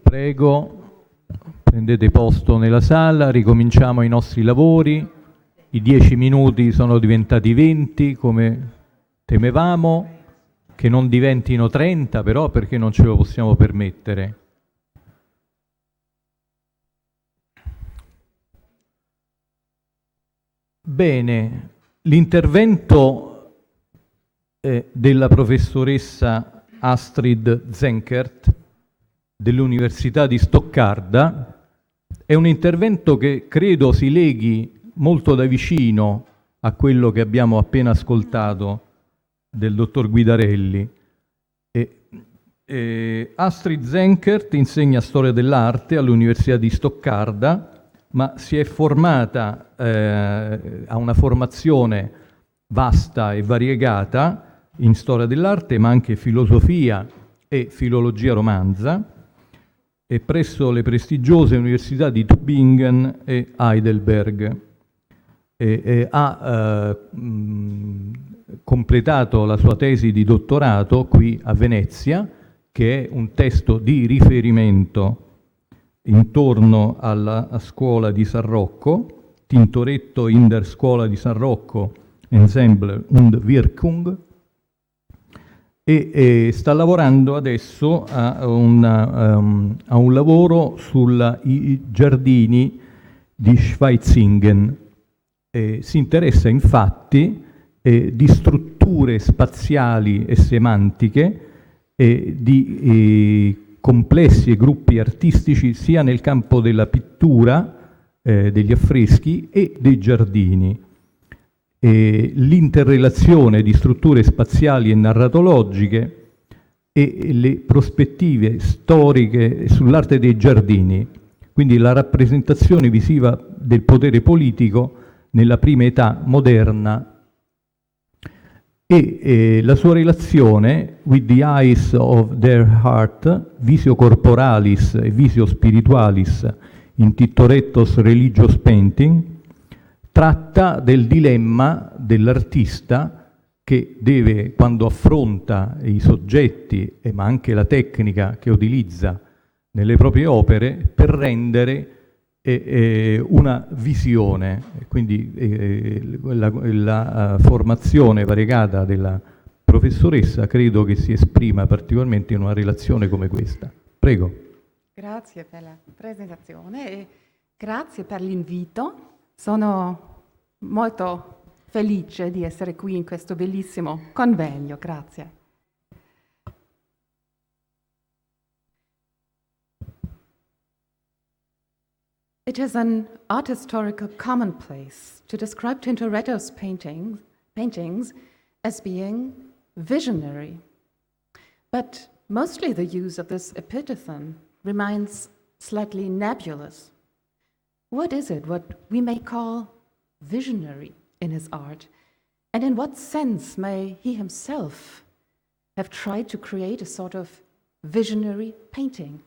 Prego, prendete posto nella sala, ricominciamo i nostri lavori. I 10 minuti sono diventati 20, come temevamo, che non diventino 30 però perché non ce lo possiamo permettere. Bene, l'intervento della professoressa Astrid Zenkert dell'Università di Stoccarda è un intervento che credo si leghi molto da vicino a quello che abbiamo appena ascoltato del dottor Guidarelli. Astrid Zenkert insegna storia dell'arte all'Università di Stoccarda, ma si è formata, ha una formazione vasta e variegata in storia dell'arte, ma anche filosofia e filologia romanza, e presso le prestigiose università di Tübingen e Heidelberg. Ha completato la sua tesi di dottorato qui a Venezia, che è un testo di riferimento intorno alla scuola di San Rocco, Tintoretto in der Scuola di San Rocco, Ensemble und Wirkung, e sta lavorando adesso a un lavoro sui giardini di Schweizingen. Si interessa infatti di strutture spaziali e semantiche di complessi e gruppi artistici sia nel campo della pittura, degli affreschi e dei giardini. L'interrelazione di strutture spaziali e narratologiche e le prospettive storiche sull'arte dei giardini, quindi la rappresentazione visiva del potere politico nella prima età moderna e la sua relazione with the eyes of their heart, visio corporalis e visio spiritualis in Tintoretto's Religious Painting, tratta del dilemma dell'artista che deve, quando affronta i soggetti, ma anche la tecnica che utilizza nelle proprie opere, per rendere una visione. Quindi la formazione variegata della professoressa credo che si esprima particolarmente in una relazione come questa. Prego. Grazie per la presentazione e grazie per l'invito. Sono molto felice di essere qui in questo bellissimo convegno. Grazie. It is an art historical commonplace to describe Tintoretto's paintings as being visionary. But mostly the use of this epithet remains slightly nebulous. What is it, what we may call visionary in his art? And in what sense may he himself have tried to create a sort of visionary painting?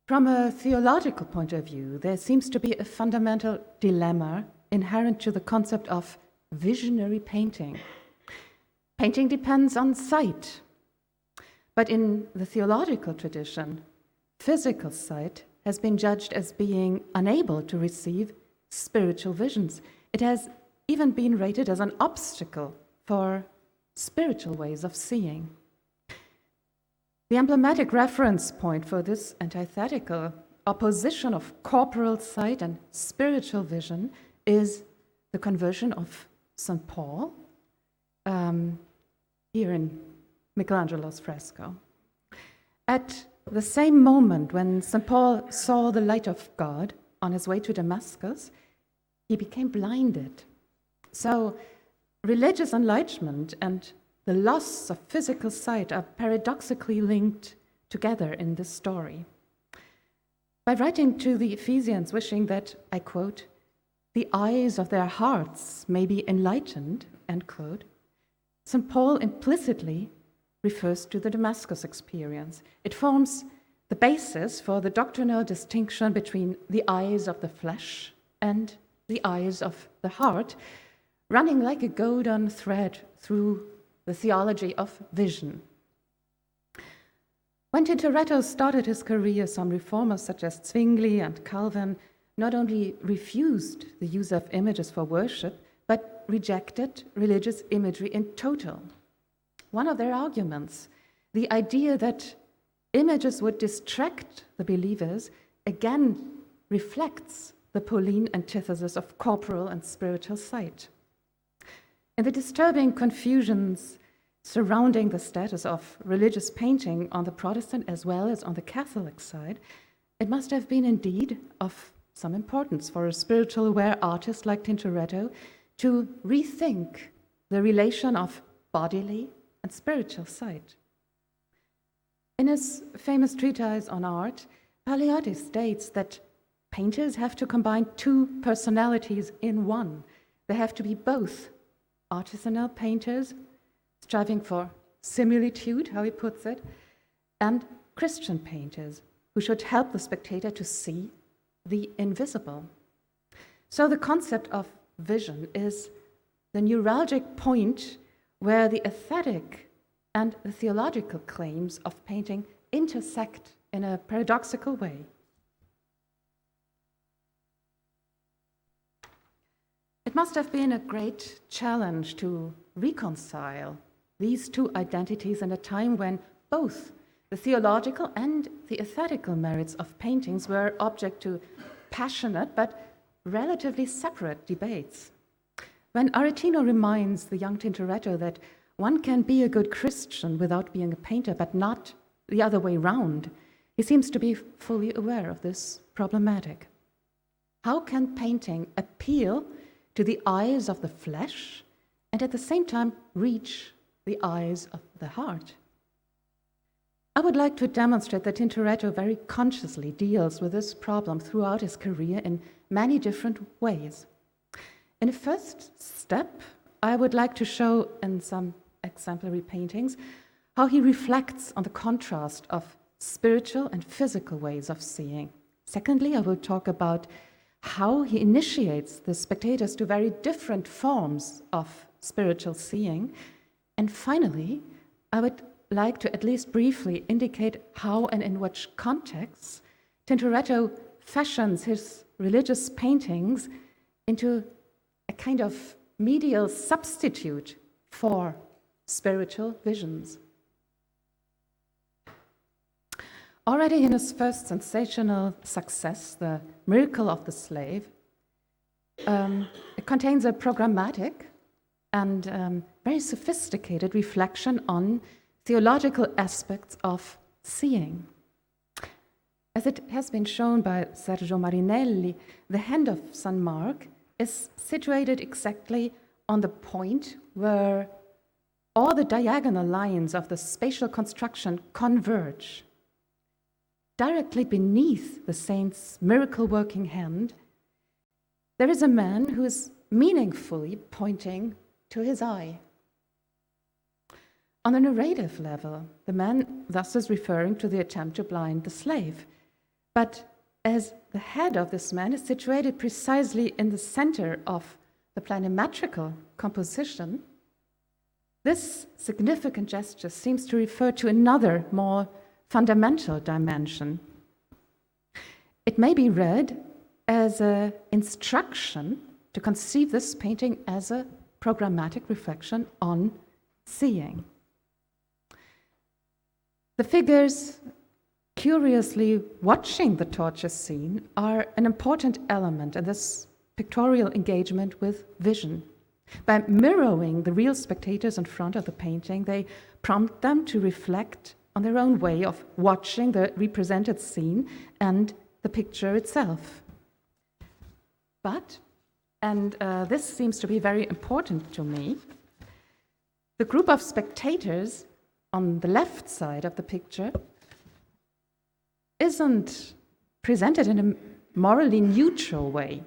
From a theological point of view, there seems to be a fundamental dilemma inherent to the concept of visionary painting. Painting depends on sight, but in the theological tradition, physical sight has been judged as being unable to receive spiritual visions. It has even been rated as an obstacle for spiritual ways of seeing. The emblematic reference point for this antithetical opposition of corporal sight and spiritual vision is the conversion of St. Paul, here in Michelangelo's fresco. At the same moment when St. Paul saw the light of God on his way to Damascus, he became blinded. So religious enlightenment and the loss of physical sight are paradoxically linked together in this story. By writing to the Ephesians, wishing that, I quote, the eyes of their hearts may be enlightened, end quote, St. Paul implicitly refers to the Damascus experience. It forms the basis for the doctrinal distinction between the eyes of the flesh and the eyes of the heart, running like a golden thread through the theology of vision. When Tintoretto started his career, some reformers such as Zwingli and Calvin not only refused the use of images for worship, but rejected religious imagery in total. One of their arguments, the idea that images would distract the believers, again reflects the Pauline antithesis of corporal and spiritual sight. In the disturbing confusions surrounding the status of religious painting on the Protestant as well as on the Catholic side, it must have been indeed of some importance for a spiritual aware artist like Tintoretto to rethink the relation of bodily and spiritual sight. In his famous treatise on art, Paleotti states that painters have to combine two personalities in one. They have to be both artisanal painters, striving for similitude, how he puts it, and Christian painters who should help the spectator to see the invisible. So the concept of vision is the neuralgic point where the aesthetic and the theological claims of painting intersect in a paradoxical way. It must have been a great challenge to reconcile these two identities in a time when both the theological and the aesthetical merits of paintings were object to passionate but relatively separate debates. When Aretino reminds the young Tintoretto that one can be a good Christian without being a painter, but not the other way round, he seems to be fully aware of this problematic. How can painting appeal to the eyes of the flesh and at the same time reach the eyes of the heart? I would like to demonstrate that Tintoretto very consciously deals with this problem throughout his career in many different ways. In a first step, I would like to show in some exemplary paintings how he reflects on the contrast of spiritual and physical ways of seeing. Secondly, I will talk about how he initiates the spectators to very different forms of spiritual seeing. And finally, I would like to at least briefly indicate how and in which contexts Tintoretto fashions his religious paintings into a kind of medial substitute for spiritual visions. Already in his first sensational success, The Miracle of the Slave, it contains a programmatic and very sophisticated reflection on theological aspects of seeing. As it has been shown by Sergio Marinelli, the hand of San Mark is situated exactly on the point where all the diagonal lines of the spatial construction converge. Directly beneath the saint's miracle-working hand, there is a man who is meaningfully pointing to his eye. On the narrative level, the man thus is referring to the attempt to blind the slave. But as the head of this man is situated precisely in the center of the planimetrical composition, this significant gesture seems to refer to another, more fundamental dimension. It may be read as an instruction to conceive this painting as a programmatic reflection on seeing. The figures curiously watching the torture scene are an important element in this pictorial engagement with vision. By mirroring the real spectators in front of the painting, they prompt them to reflect on their own way of watching the represented scene and the picture itself. But, and this seems to be very important to me, the group of spectators on the left side of the picture isn't presented in a morally neutral way.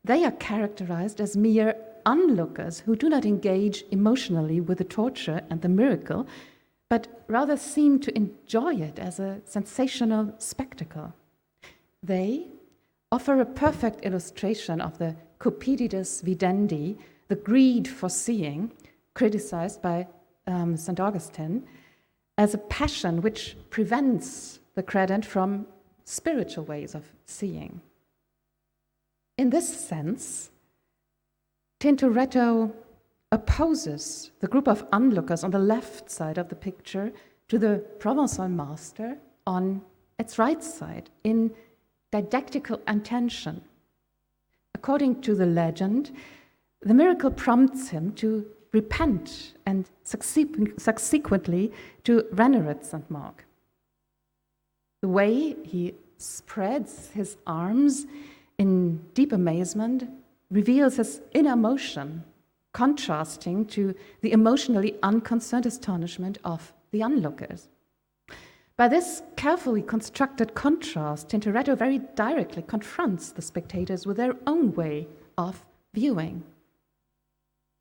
They are characterized as mere onlookers who do not engage emotionally with the torture and the miracle, but rather seem to enjoy it as a sensational spectacle. They offer a perfect illustration of the cupiditatis videndi, the greed for seeing, criticized by St. Augustine, as a passion which prevents the credent from spiritual ways of seeing. In this sense, Tintoretto opposes the group of onlookers on the left side of the picture to the Provençal master on its right side in didactical intention. According to the legend, the miracle prompts him to repent and subsequently to venerate St. Mark. The way he spreads his arms in deep amazement reveals his inner motion, contrasting to the emotionally unconcerned astonishment of the onlookers. By this carefully constructed contrast, Tintoretto very directly confronts the spectators with their own way of viewing.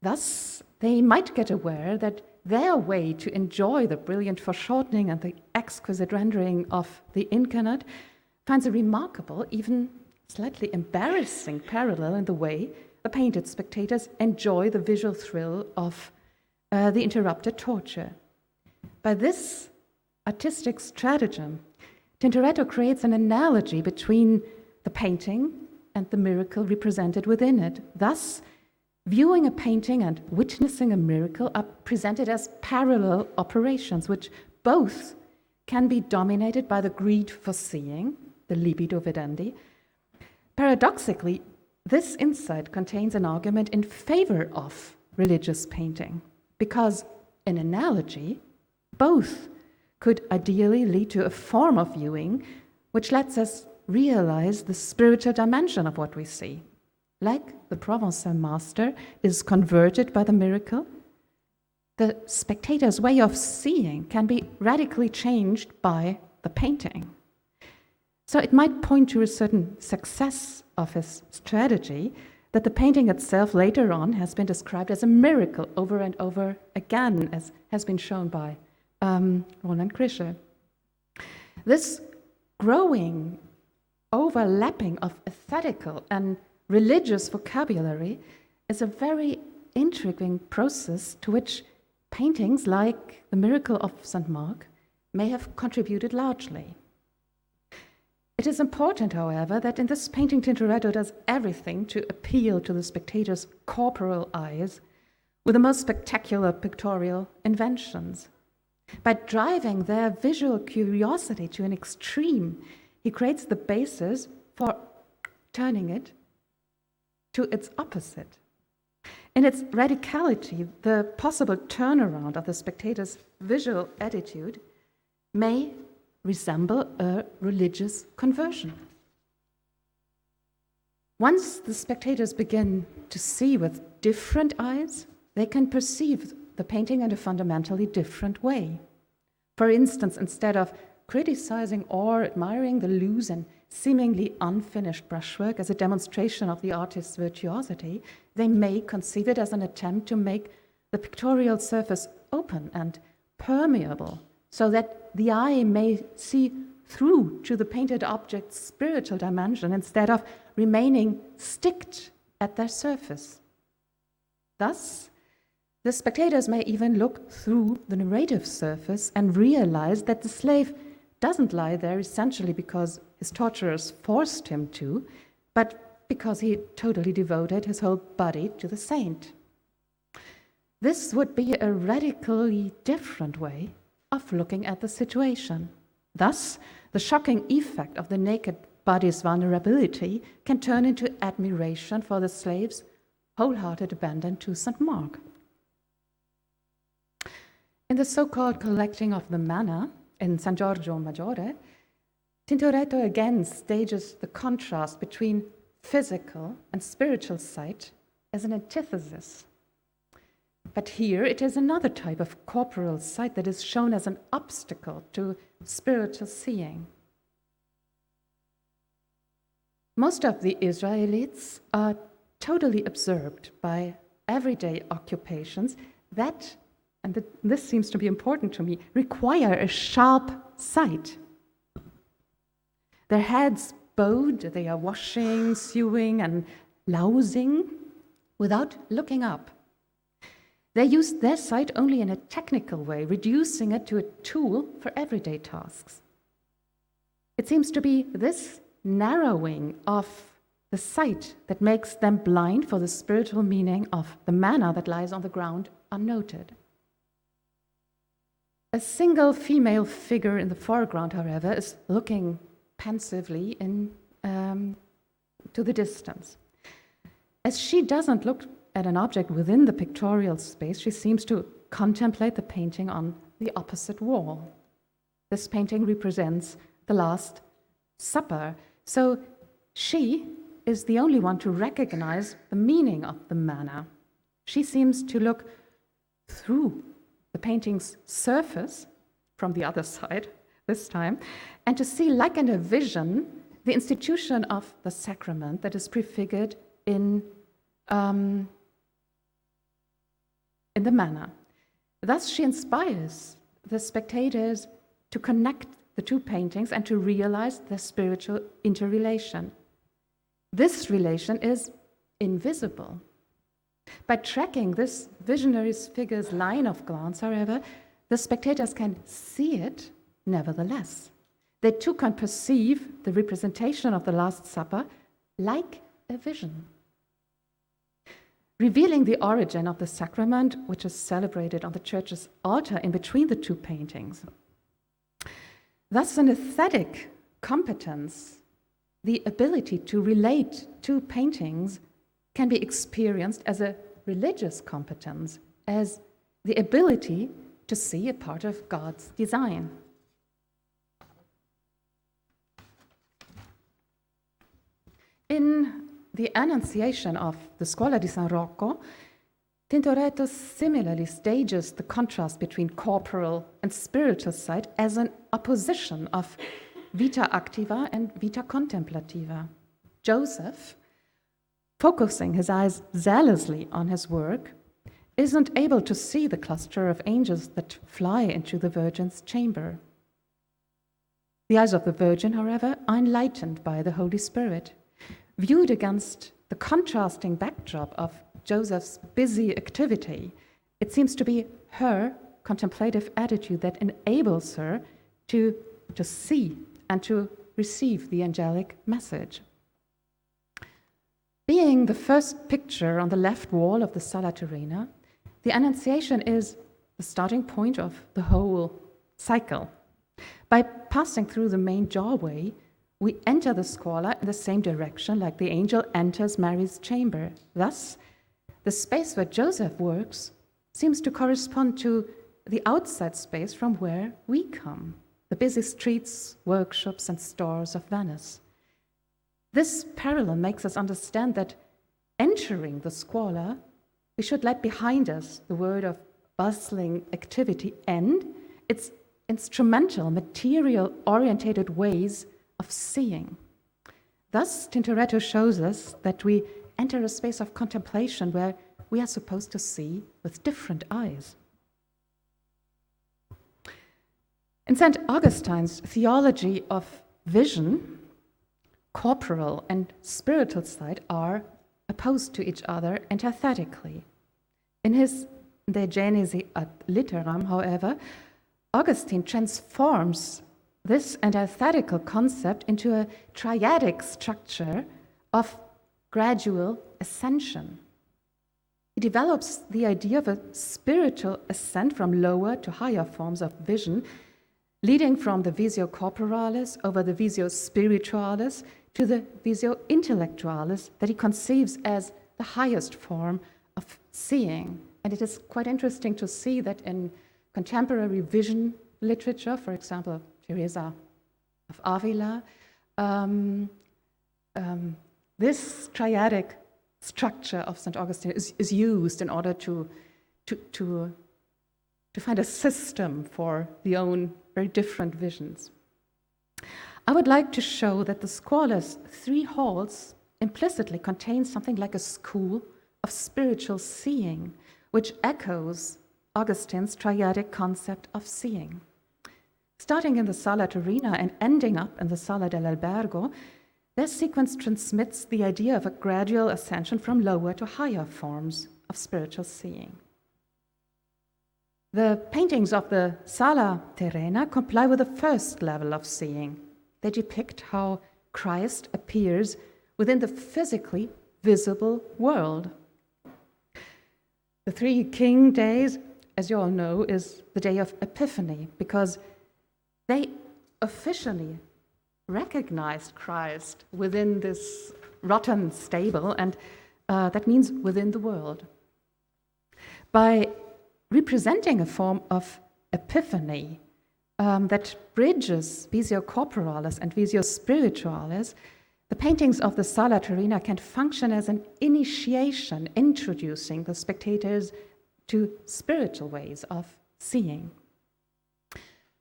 Thus, they might get aware that their way to enjoy the brilliant foreshortening and the exquisite rendering of the incarnate finds a remarkable, even slightly embarrassing parallel in the way the painted spectators enjoy the visual thrill of the interrupted torture. By this artistic stratagem, Tintoretto creates an analogy between the painting and the miracle represented within it. Thus, viewing a painting and witnessing a miracle are presented as parallel operations, which both can be dominated by the greed for seeing, the libido vedendi. Paradoxically, this insight contains an argument in favor of religious painting, because in analogy, both could ideally lead to a form of viewing which lets us realize the spiritual dimension of what we see. Like the Provençal master is converted by the miracle, the spectator's way of seeing can be radically changed by the painting. So it might point to a certain success of his strategy that the painting itself later on has been described as a miracle over and over again, as has been shown by Roland Krischer. This growing overlapping of aesthetical and religious vocabulary is a very intriguing process to which paintings like the Miracle of St. Mark may have contributed largely. It is important, however, that in this painting Tintoretto does everything to appeal to the spectator's corporal eyes with the most spectacular pictorial inventions. By driving their visual curiosity to an extreme, he creates the basis for turning it to its opposite. In its radicality, the possible turnaround of the spectator's visual attitude may resemble a religious conversion. Once the spectators begin to see with different eyes, they can perceive the painting in a fundamentally different way. For instance, instead of criticizing or admiring the loose and seemingly unfinished brushwork as a demonstration of the artist's virtuosity, they may conceive it as an attempt to make the pictorial surface open and permeable, so that the eye may see through to the painted object's spiritual dimension instead of remaining sticked at their surface. Thus, the spectators may even look through the narrative surface and realize that the slave doesn't lie there essentially because his torturers forced him to, but because he totally devoted his whole body to the saint. This would be a radically different way of looking at the situation. Thus, the shocking effect of the naked body's vulnerability can turn into admiration for the slave's wholehearted abandon to St. Mark. In the so-called Collecting of the Manna in San Giorgio Maggiore, Tintoretto again stages the contrast between physical and spiritual sight as an antithesis. But here it is another type of corporal sight that is shown as an obstacle to spiritual seeing. Most of the Israelites are totally absorbed by everyday occupations that, and this seems to be important to me, require a sharp sight. Their heads bowed, they are washing, sewing, and lousing without looking up. They used their sight only in a technical way, reducing it to a tool for everyday tasks. It seems to be this narrowing of the sight that makes them blind for the spiritual meaning of the manna that lies on the ground unnoted. A single female figure in the foreground, however, is looking pensively to the distance. As she doesn't look at an object within the pictorial space, she seems to contemplate the painting on the opposite wall. This painting represents the Last Supper, so she is the only one to recognize the meaning of the manna. She seems to look through the painting's surface from the other side this time, and to see, like in a vision, the institution of the sacrament that is prefigured in the manna. Thus, she inspires the spectators to connect the two paintings and to realize their spiritual interrelation. This relation is invisible. By tracking this visionary figure's line of glance, however, the spectators can see it nevertheless. They too can perceive the representation of the Last Supper like a vision. Revealing the origin of the sacrament, which is celebrated on the church's altar in between the two paintings. Thus, an aesthetic competence, the ability to relate two paintings, can be experienced as a religious competence, as the ability to see a part of God's design. In the Annunciation of the Scuola di San Rocco, Tintoretto similarly stages the contrast between corporal and spiritual sight as an opposition of vita activa and vita contemplativa. Joseph, focusing his eyes zealously on his work, isn't able to see the cluster of angels that fly into the Virgin's chamber. The eyes of the Virgin, however, are enlightened by the Holy Spirit. Viewed against the contrasting backdrop of Joseph's busy activity, it seems to be her contemplative attitude that enables her to see and to receive the angelic message. Being the first picture on the left wall of the Sala Terrena, the Annunciation is the starting point of the whole cycle. By passing through the main doorway, we enter the scuola in the same direction like the angel enters Mary's chamber. Thus, the space where Joseph works seems to correspond to the outside space from where we come, the busy streets, workshops, and stores of Venice. This parallel makes us understand that entering the scuola, we should let behind us the word of bustling activity and its instrumental, material-orientated ways of seeing. Thus, Tintoretto shows us that we enter a space of contemplation where we are supposed to see with different eyes. In St. Augustine's theology of vision, corporal and spiritual sight are opposed to each other antithetically. In his De Genesi ad Litteram, however, Augustine transforms this antithetical concept into a triadic structure of gradual ascension. He develops the idea of a spiritual ascent from lower to higher forms of vision, leading from the visio corporalis over the visio spiritualis to the visio intellectualis that he conceives as the highest form of seeing. And it is quite interesting to see that in contemporary vision literature, for example, Teresa of Avila, this triadic structure of St. Augustine is used in order to find a system for the own very different visions. I would like to show that the scuola's 3 halls implicitly contain something like a school of spiritual seeing, which echoes Augustine's triadic concept of seeing. Starting in the Sala Terrena and ending up in the Sala dell'Albergo, their sequence transmits the idea of a gradual ascension from lower to higher forms of spiritual seeing. The paintings of the Sala Terrena comply with the first level of seeing. They depict how Christ appears within the physically visible world. The Three King Days, as you all know, is the day of Epiphany, because they officially recognized Christ within this rotten stable, and that means within the world. By representing a form of epiphany that bridges visio corporalis and visio spiritualis, the paintings of the Sala Terrena can function as an initiation, introducing the spectators to spiritual ways of seeing.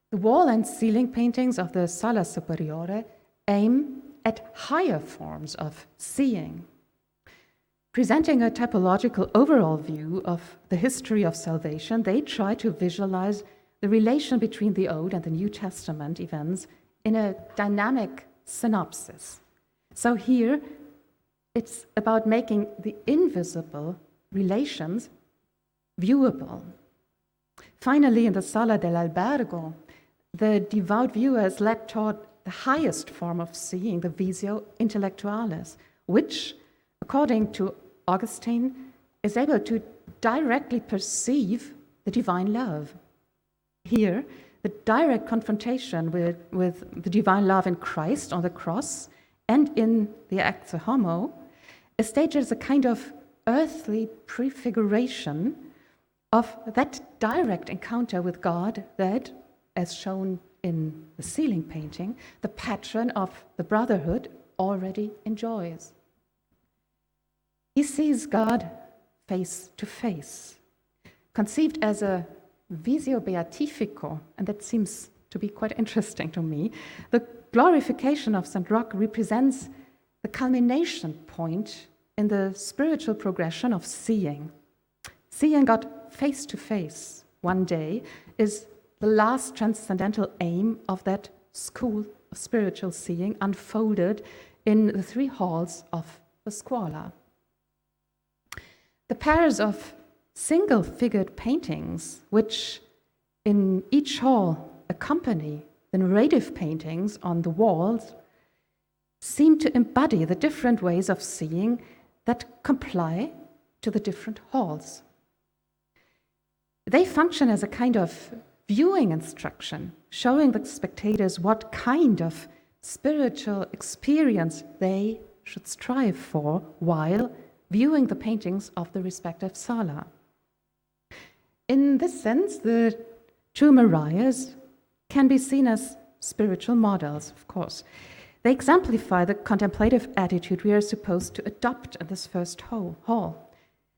The wall and ceiling paintings of the Sala Superiore aim at higher forms of seeing. Presenting a typological overall view of the history of salvation, they try to visualize the relation between the Old and the New Testament events in a dynamic synopsis. So here, it's about making the invisible relations viewable. Finally, in the Sala dell'Albergo, the devout viewer is led toward the highest form of seeing, the visio intellectualis, which, according to Augustine, is able to directly perceive the divine love. Here, the direct confrontation with the divine love in Christ on the cross and in the Acts Homo is staged as a kind of earthly prefiguration of that direct encounter with God that, as shown in the ceiling painting, the patron of the brotherhood already enjoys. He sees God face to face, conceived as a visio beatifico, and that seems to be quite interesting to me. The glorification of St. Roch represents the culmination point in the spiritual progression of seeing. Seeing God face to face one day is the last transcendental aim of that school of spiritual seeing unfolded in the three halls of the Scuola. The pairs of single-figured paintings, which in each hall accompany the narrative paintings on the walls, seem to embody the different ways of seeing that comply to the different halls. They function as a kind of viewing instruction, showing the spectators what kind of spiritual experience they should strive for while viewing the paintings of the respective sala. In this sense, the two Marias can be seen as spiritual models, of course. They exemplify the contemplative attitude we are supposed to adopt in this first hall.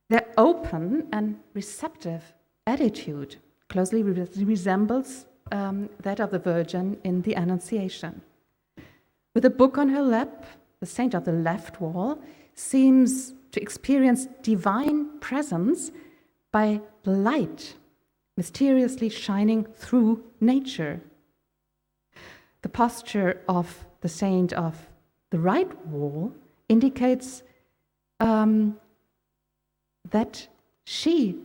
Their open and receptive attitude closely resembles that of the Virgin in the Annunciation. With a book on her lap, the saint of the left wall seems to experience divine presence by the light mysteriously shining through nature. The posture of the saint of the right wall indicates that she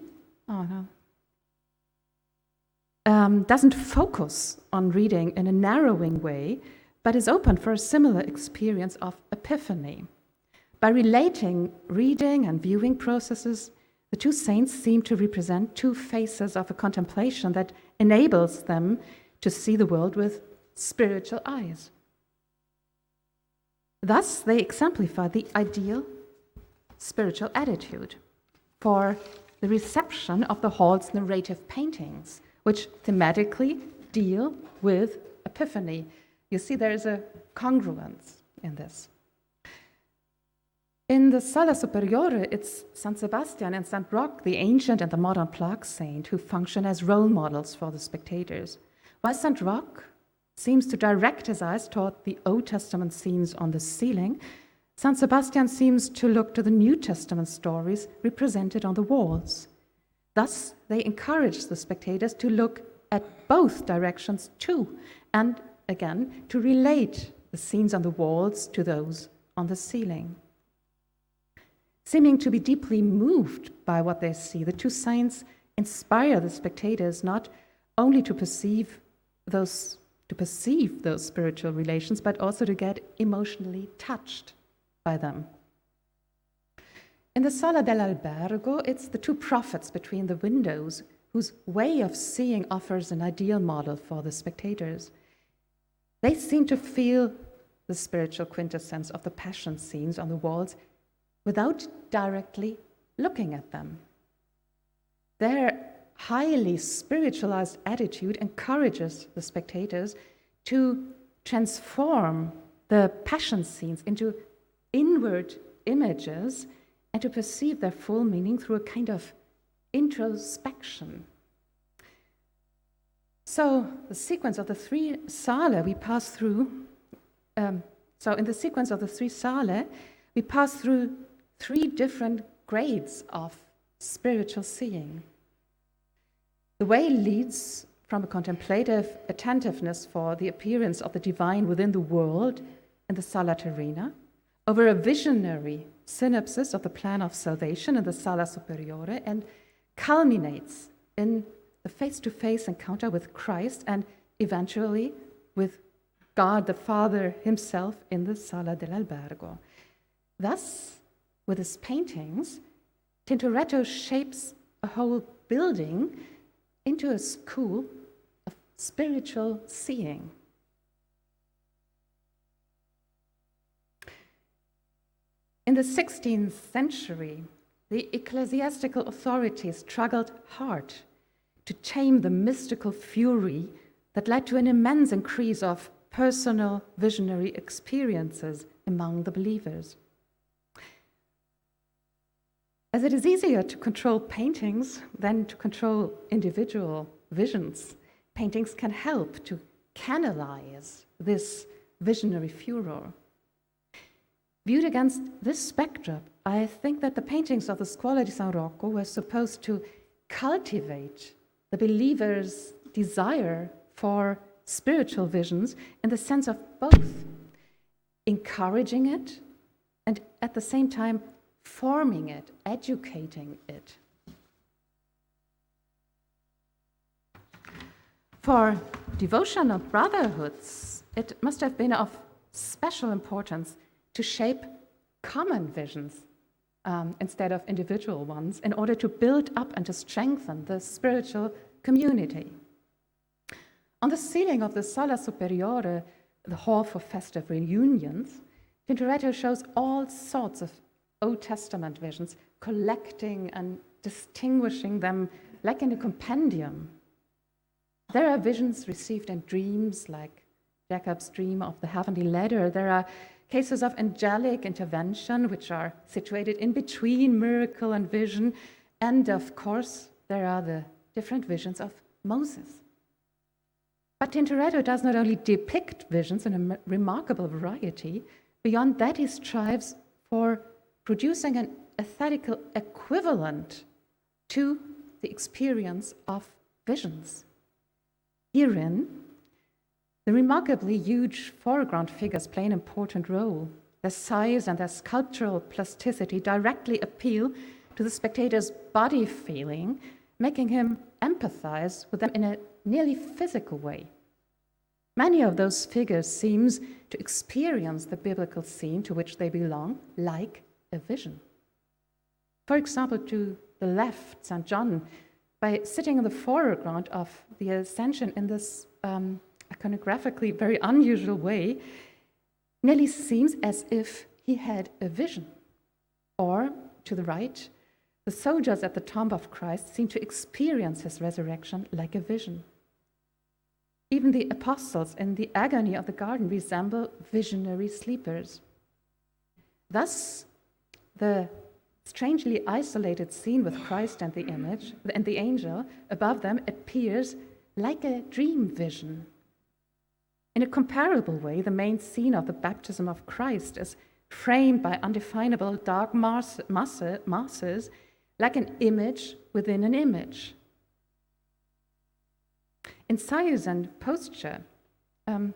doesn't focus on reading in a narrowing way, but is open for a similar experience of epiphany. By relating reading and viewing processes, the two saints seem to represent two faces of a contemplation that enables them to see the world with spiritual eyes. Thus, they exemplify the ideal spiritual attitude for the reception of the hall's narrative paintings, which thematically deal with epiphany. You see, there is a congruence in this. In the Sala Superiore, it's San Sebastian and St. Roch, the ancient and the modern plague saint, who function as role models for the spectators. While St. Roch seems to direct his eyes toward the Old Testament scenes on the ceiling, St. Sebastian seems to look to the New Testament stories represented on the walls. Thus, they encourage the spectators to look at both directions too, and again, to relate the scenes on the walls to those on the ceiling. Seeming to be deeply moved by what they see, the two saints inspire the spectators not only to perceive those spiritual relations, but also to get emotionally touched by them. In the Sala dell'Albergo, it's the two prophets between the windows whose way of seeing offers an ideal model for the spectators. They seem to feel the spiritual quintessence of the passion scenes on the walls without directly looking at them. Their highly spiritualized attitude encourages the spectators to transform the passion scenes into inward images and to perceive their full meaning through a kind of introspection. So the sequence of the three Sale we pass through, in the sequence of the three Sale, we pass through three different grades of spiritual seeing. The way leads from a contemplative attentiveness for the appearance of the divine within the world in the Sala Terrena, over a visionary synopsis of the plan of salvation in the Sala Superiore, and culminates in the face-to-face encounter with Christ and eventually with God the Father himself in the Sala dell'Albergo. Thus, with his paintings, Tintoretto shapes a whole building into a school of spiritual seeing. In the 16th century, the ecclesiastical authorities struggled hard to tame the mystical fury that led to an immense increase of personal visionary experiences among the believers. As it is easier to control paintings than to control individual visions, paintings can help to canalize this visionary furor. Viewed against this backdrop, I think that the paintings of the Scuola di San Rocco were supposed to cultivate the believer's desire for spiritual visions in the sense of both encouraging it and at the same time forming it, educating it. For devotional brotherhoods, it must have been of special importance to shape common visions instead of individual ones in order to build up and to strengthen the spiritual community. On the ceiling of the Sala Superiore, the hall for festive reunions, Tintoretto shows all sorts of Old Testament visions, collecting and distinguishing them like in a compendium. There are visions received in dreams, like Jacob's dream of the heavenly ladder. There are cases of angelic intervention, which are situated in between miracle and vision. And of course, there are the different visions of Moses. But Tintoretto does not only depict visions in a remarkable variety, beyond that he strives for producing an aesthetical equivalent to the experience of visions. Herein, the remarkably huge foreground figures play an important role. Their size and their sculptural plasticity directly appeal to the spectator's body feeling, making him empathize with them in a nearly physical way. Many of those figures seem to experience the biblical scene to which they belong like a vision. For example, to the left, St. John, by sitting in the foreground of the Ascension in this iconographically very unusual way, nearly seems as if he had a vision. Or, to the right, the soldiers at the tomb of Christ seem to experience his resurrection like a vision. Even the apostles in the agony of the garden resemble visionary sleepers. Thus, the strangely isolated scene with Christ and the image and the angel above them appears like a dream vision. In a comparable way, the main scene of the baptism of Christ is framed by undefinable dark masses like an image within an image. In size and posture, it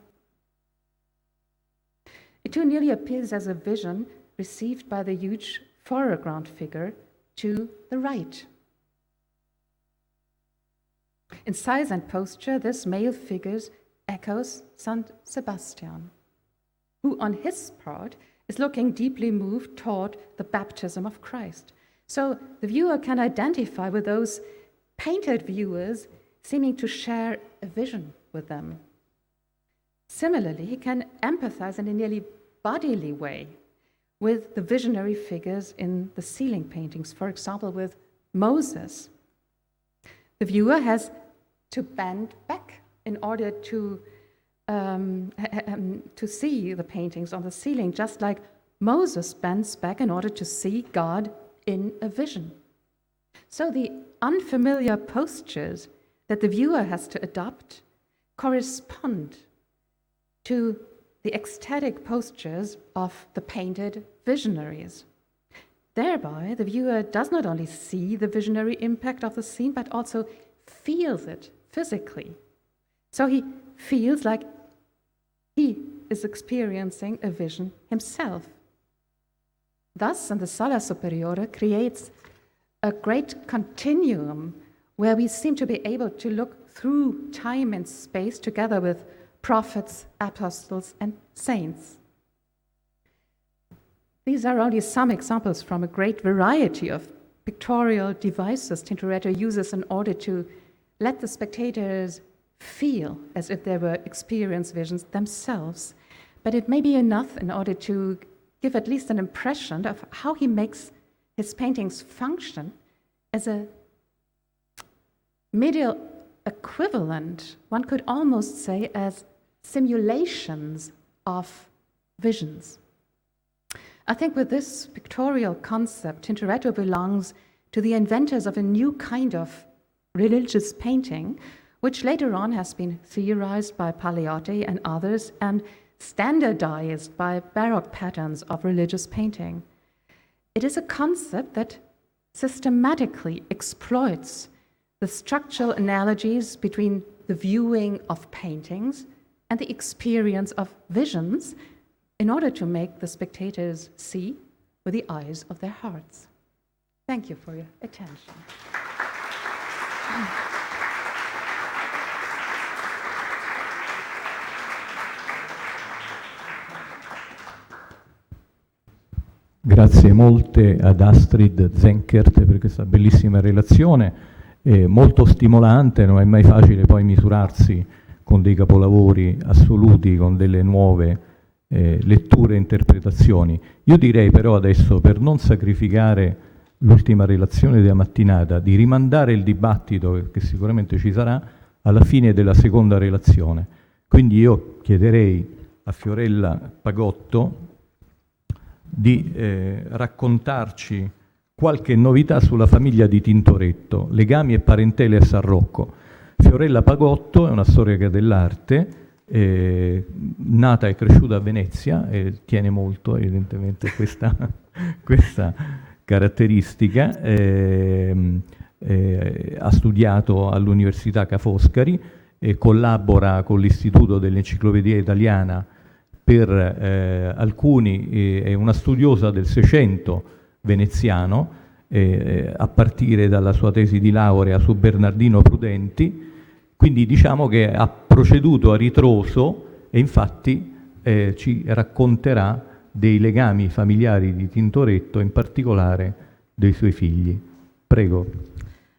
too nearly appears as a vision received by the huge foreground figure to the right. In size and posture, this male figure echoes Saint Sebastian, who on his part is looking deeply moved toward the baptism of Christ. So the viewer can identify with those painted viewers seeming to share a vision with them. Similarly, he can empathize in a nearly bodily way with the visionary figures in the ceiling paintings, for example, with Moses. The viewer has to bend back in order to see the paintings on the ceiling, just like Moses bends back in order to see God in a vision. So the unfamiliar postures that the viewer has to adopt correspond to the ecstatic postures of the painted visionaries. Thereby, the viewer does not only see the visionary impact of the scene, but also feels it physically. So he feels like he is experiencing a vision himself. Thus, and the Sala Superiore creates a great continuum where we seem to be able to look through time and space together with prophets, apostles, and saints. These are only some examples from a great variety of pictorial devices Tintoretto uses in order to let the spectators feel as if they were experiencing visions themselves. But it may be enough in order to give at least an impression of how he makes his paintings function as a medial equivalent, one could almost say, as simulations of visions. I think with this pictorial concept, Tintoretto belongs to the inventors of a new kind of religious painting, which later on has been theorized by Paleotti and others and standardized by Baroque patterns of religious painting. It is a concept that systematically exploits the structural analogies between the viewing of paintings and the experience of visions in order to make the spectators see with the eyes of their hearts. Thank you for your attention. Grazie molte ad Astrid Zenkert per questa bellissima relazione, molto stimolante, non è mai facile poi misurarsi con dei capolavori assoluti, con delle nuove letture e interpretazioni. Io direi però adesso, per non sacrificare l'ultima relazione della mattinata, di rimandare il dibattito, che sicuramente ci sarà, alla fine della seconda relazione. Quindi io chiederei a Fiorella Pagotto di raccontarci qualche novità sulla famiglia di Tintoretto, legami e parentela a San Rocco. Fiorella Pagotto è una storica dell'arte, nata e cresciuta a Venezia e tiene molto evidentemente questa caratteristica. Ha studiato all'Università Ca' Foscari e collabora con l'Istituto dell'Enciclopedia Italiana per alcuni, è una studiosa del Seicento veneziano, a partire dalla sua tesi di laurea su Bernardino Prudenti, quindi diciamo che ha proceduto a ritroso e infatti ci racconterà dei legami familiari di Tintoretto, in particolare dei suoi figli. Prego.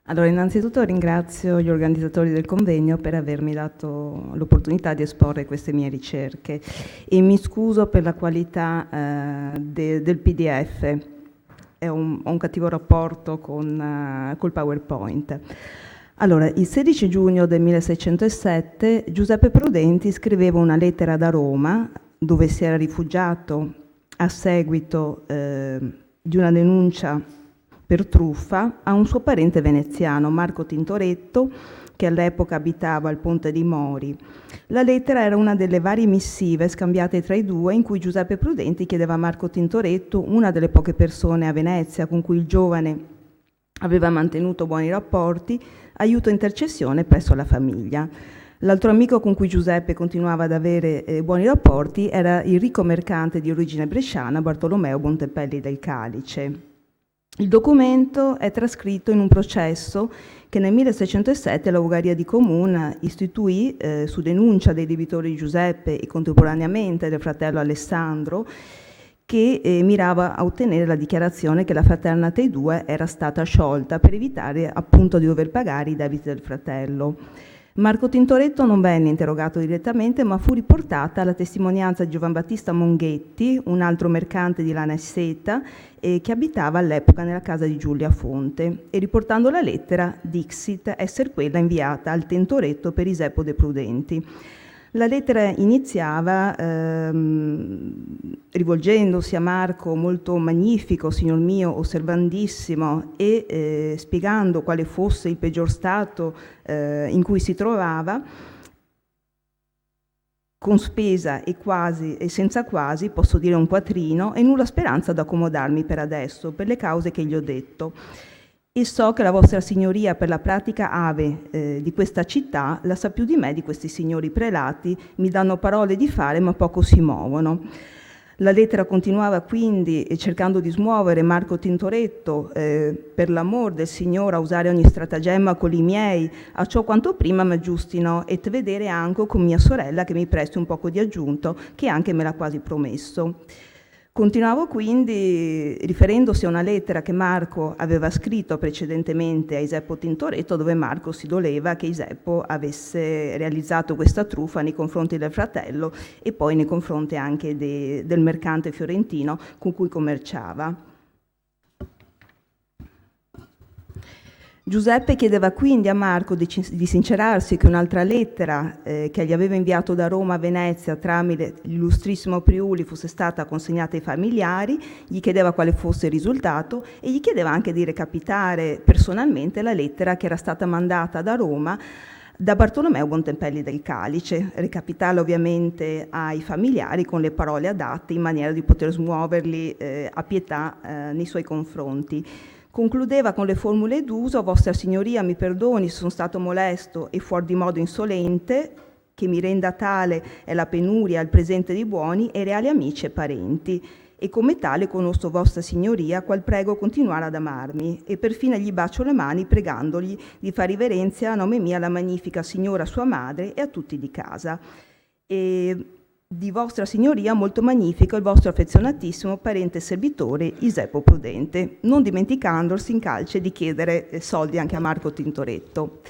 Allora, innanzitutto ringrazio gli organizzatori del convegno per avermi dato l'opportunità di esporre queste mie ricerche e mi scuso per la qualità del PDF, ho un cattivo rapporto col PowerPoint. Allora, il 16 giugno del 1607 Giuseppe Prudenti scriveva una lettera da Roma, dove si era rifugiato a seguito di una denuncia per truffa, a un suo parente veneziano, Marco Tintoretto, che all'epoca abitava al Ponte di Mori. La lettera era una delle varie missive scambiate tra i due, in cui Giuseppe Prudenti chiedeva a Marco Tintoretto, una delle poche persone a Venezia con cui il giovane aveva mantenuto buoni rapporti, aiuto e intercessione presso la famiglia. L'altro amico con cui Giuseppe continuava ad avere buoni rapporti era il ricco mercante di origine bresciana Bartolomeo Bontempelli del Calice. Il documento è trascritto in un processo che nel 1607 la Uggaria di Comune istituì su denuncia dei debitori di Giuseppe e contemporaneamente del fratello Alessandro, che mirava a ottenere la dichiarazione che la fraterna dei due era stata sciolta per evitare appunto di dover pagare i debiti del fratello. Marco Tintoretto non venne interrogato direttamente, ma fu riportata la testimonianza di Giovan Battista Monghetti, un altro mercante di lana e seta, che abitava all'epoca nella casa di Giulia Fonte, e riportando la lettera dixit esser quella inviata al Tintoretto per Isepo de Prudenti. La lettera iniziava rivolgendosi a Marco molto magnifico, signor mio, osservandissimo, e spiegando quale fosse il peggior stato in cui si trovava, con spesa e quasi e senza quasi, posso dire un quattrino, e nulla speranza d'accomodarmi per adesso, per le cause che gli ho detto. E so che la vostra signoria per la pratica ave di questa città la sa più di me di questi signori prelati, mi danno parole di fare ma poco si muovono. La lettera continuava quindi cercando di smuovere Marco Tintoretto per l'amor del Signore a usare ogni stratagemma con i miei, a ciò quanto prima m'aggiustino e vedere anche con mia sorella che mi presti un poco di aggiunto, che anche me l'ha quasi promesso. Continuavo quindi riferendosi a una lettera che Marco aveva scritto precedentemente a Isepo Tintoretto, dove Marco si doleva che Isepo avesse realizzato questa truffa nei confronti del fratello e poi nei confronti anche del mercante fiorentino con cui commerciava. Giuseppe chiedeva quindi a Marco di sincerarsi che un'altra lettera che gli aveva inviato da Roma a Venezia tramite l'illustrissimo Priuli fosse stata consegnata ai familiari, gli chiedeva quale fosse il risultato e gli chiedeva anche di recapitare personalmente la lettera che era stata mandata da Roma da Bartolomeo Bontempelli del Calice, recapitarla ovviamente ai familiari con le parole adatte in maniera di poter smuoverli a pietà nei suoi confronti. Concludeva con le formule d'uso: Vostra Signoria mi perdoni se sono stato molesto e fuor di modo insolente, che mi renda tale è la penuria al presente dei buoni e reali amici e parenti, e come tale conosco Vostra Signoria, qual prego continuare ad amarmi, e perfino gli bacio le mani pregandogli di far riverenzia a nome mia alla magnifica signora sua madre e a tutti di casa. E di Vostra Signoria molto magnifico il vostro affezionatissimo parente e servitore Isepo Prudente, non dimenticandosi in calce di chiedere soldi anche a Marco Tintoretto.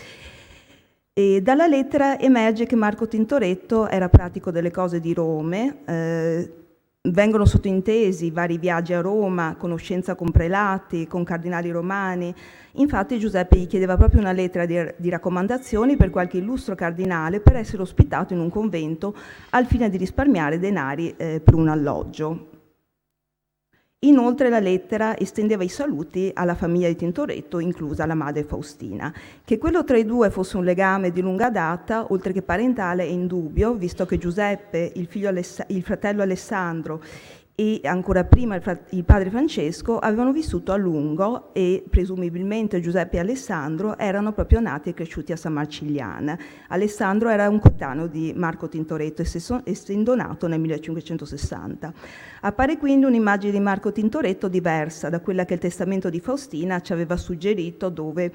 E dalla lettera emerge che Marco Tintoretto era pratico delle cose di Rome, vengono sottintesi vari viaggi a Roma, conoscenza con prelati, con cardinali romani. Infatti Giuseppe gli chiedeva proprio una lettera di raccomandazioni per qualche illustro cardinale per essere ospitato in un convento al fine di risparmiare denari per un alloggio. Inoltre la lettera estendeva i saluti alla famiglia di Tintoretto, inclusa la madre Faustina. Che quello tra i due fosse un legame di lunga data, oltre che parentale, è indubbio, visto che Giuseppe, il fratello Alessandro e ancora prima il padre Francesco avevano vissuto a lungo e presumibilmente Giuseppe e Alessandro erano proprio nati e cresciuti a San Marcigliano. Alessandro era un coetaneo di Marco Tintoretto, essendo nato nel 1560. Appare quindi un'immagine di Marco Tintoretto diversa da quella che il testamento di Faustina ci aveva suggerito, dove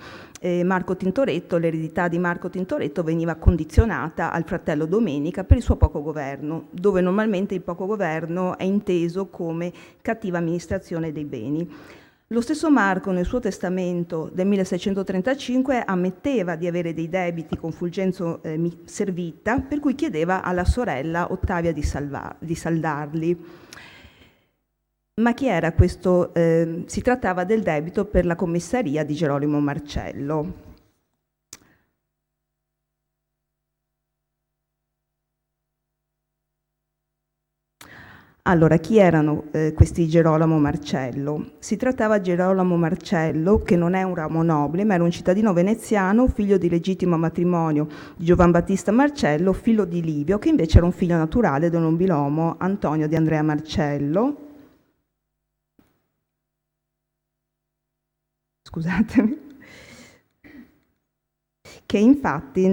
Marco Tintoretto, l'eredità di Marco Tintoretto veniva condizionata al fratello Domenica per il suo poco governo, dove normalmente il poco governo è inteso come cattiva amministrazione dei beni. Lo stesso Marco nel suo testamento del 1635 ammetteva di avere dei debiti con Fulgenzo Servita, per cui chiedeva alla sorella Ottavia di saldarli. Ma chi era questo? Si trattava del debito per la commessaria di Gerolamo Marcello. Allora, chi erano questi Gerolamo Marcello? Si trattava di Gerolamo Marcello, che non è un ramo nobile, ma era un cittadino veneziano, figlio di legittimo matrimonio di Giovan Battista Marcello, figlio di Livio, che invece era un figlio naturale del nobilomo Antonio di Andrea Marcello. Scusatemi. Che infatti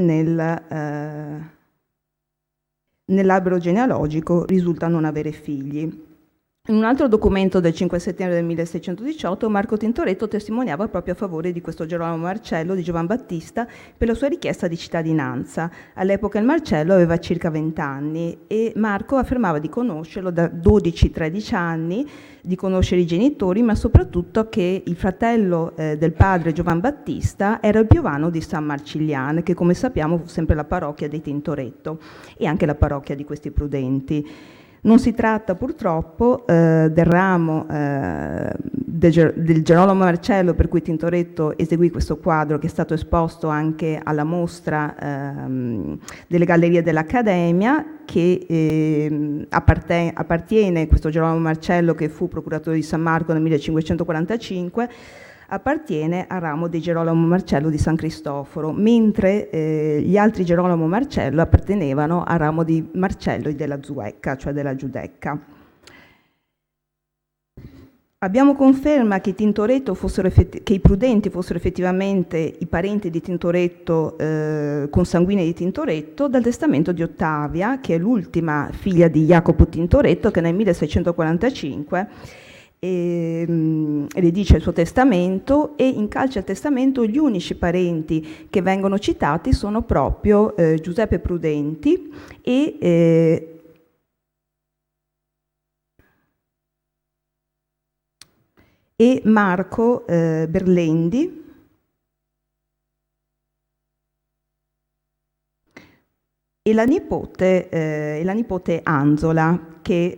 nell'albero genealogico risulta non avere figli. In un altro documento del 5 settembre del 1618 Marco Tintoretto testimoniava proprio a favore di questo Gerolamo Marcello di Giovan Battista per la sua richiesta di cittadinanza. All'epoca il Marcello aveva circa 20 anni e Marco affermava di conoscerlo da 12-13 anni, di conoscere i genitori, ma soprattutto che il fratello del padre Giovan Battista era il piovano di San Marciliano, che come sappiamo fu sempre la parrocchia dei Tintoretto e anche la parrocchia di questi prudenti. Non si tratta purtroppo del ramo del Gerolamo Marcello per cui Tintoretto eseguì questo quadro, che è stato esposto anche alla mostra delle gallerie dell'Accademia, che appartiene, questo Gerolamo Marcello che fu procuratore di San Marco nel 1545, appartiene al ramo di Gerolamo Marcello di San Cristoforo, mentre gli altri Gerolamo Marcello appartenevano al ramo di Marcello della Zuecca, cioè della Giudecca. Abbiamo conferma che i prudenti fossero effettivamente i parenti di Tintoretto, consanguinei di Tintoretto, dal testamento di Ottavia, che è l'ultima figlia di Jacopo Tintoretto, che nel 1645 redice il suo testamento, e incalcia il testamento gli unici parenti che vengono citati sono proprio Giuseppe Prudenti e Marco Berlendi, e la nipote Anzola, che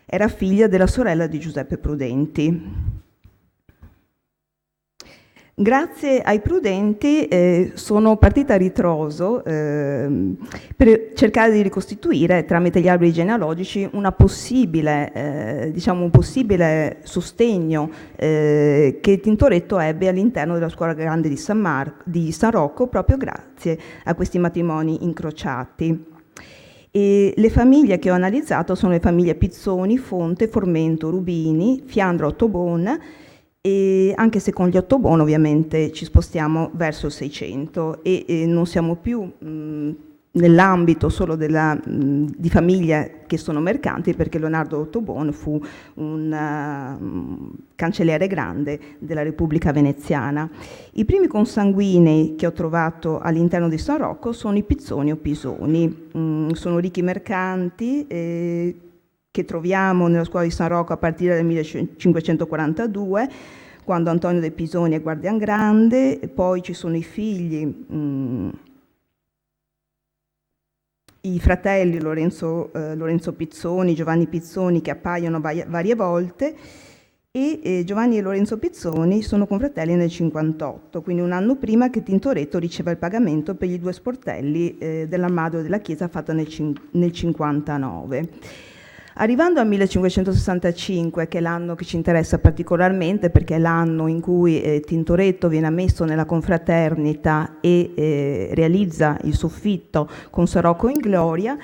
era figlia della sorella di Giuseppe Prudenti. Grazie ai Prudenti sono partita a ritroso per cercare di ricostituire tramite gli alberi genealogici un possibile sostegno che Tintoretto ebbe all'interno della scuola grande di San Rocco, proprio grazie a questi matrimoni incrociati. E le famiglie che ho analizzato sono le famiglie Pizzoni, Fonte, Formento, Rubini, Fiandro, Ottobon, e anche se con gli Ottobon ovviamente ci spostiamo verso il 600 e non siamo più nell'ambito solo di famiglie che sono mercanti, perché Leonardo Ottobon fu un cancelliere grande della Repubblica Veneziana. I primi consanguinei che ho trovato all'interno di San Rocco sono i Pizzoni o Pisoni. Sono ricchi mercanti che troviamo nella scuola di San Rocco a partire dal 1542, quando Antonio de' Pisoni è guardian grande. Poi ci sono i figli, i fratelli Lorenzo Pizzoni, Giovanni Pizzoni, che appaiono varie volte, e Giovanni e Lorenzo Pizzoni sono confratelli nel 58, quindi un anno prima che Tintoretto riceva il pagamento per gli 2 sportelli dell'armadio della chiesa fatta nel 59. Arrivando al 1565, che è l'anno che ci interessa particolarmente perché è l'anno in cui Tintoretto viene ammesso nella confraternita e realizza il soffitto con San Rocco in gloria,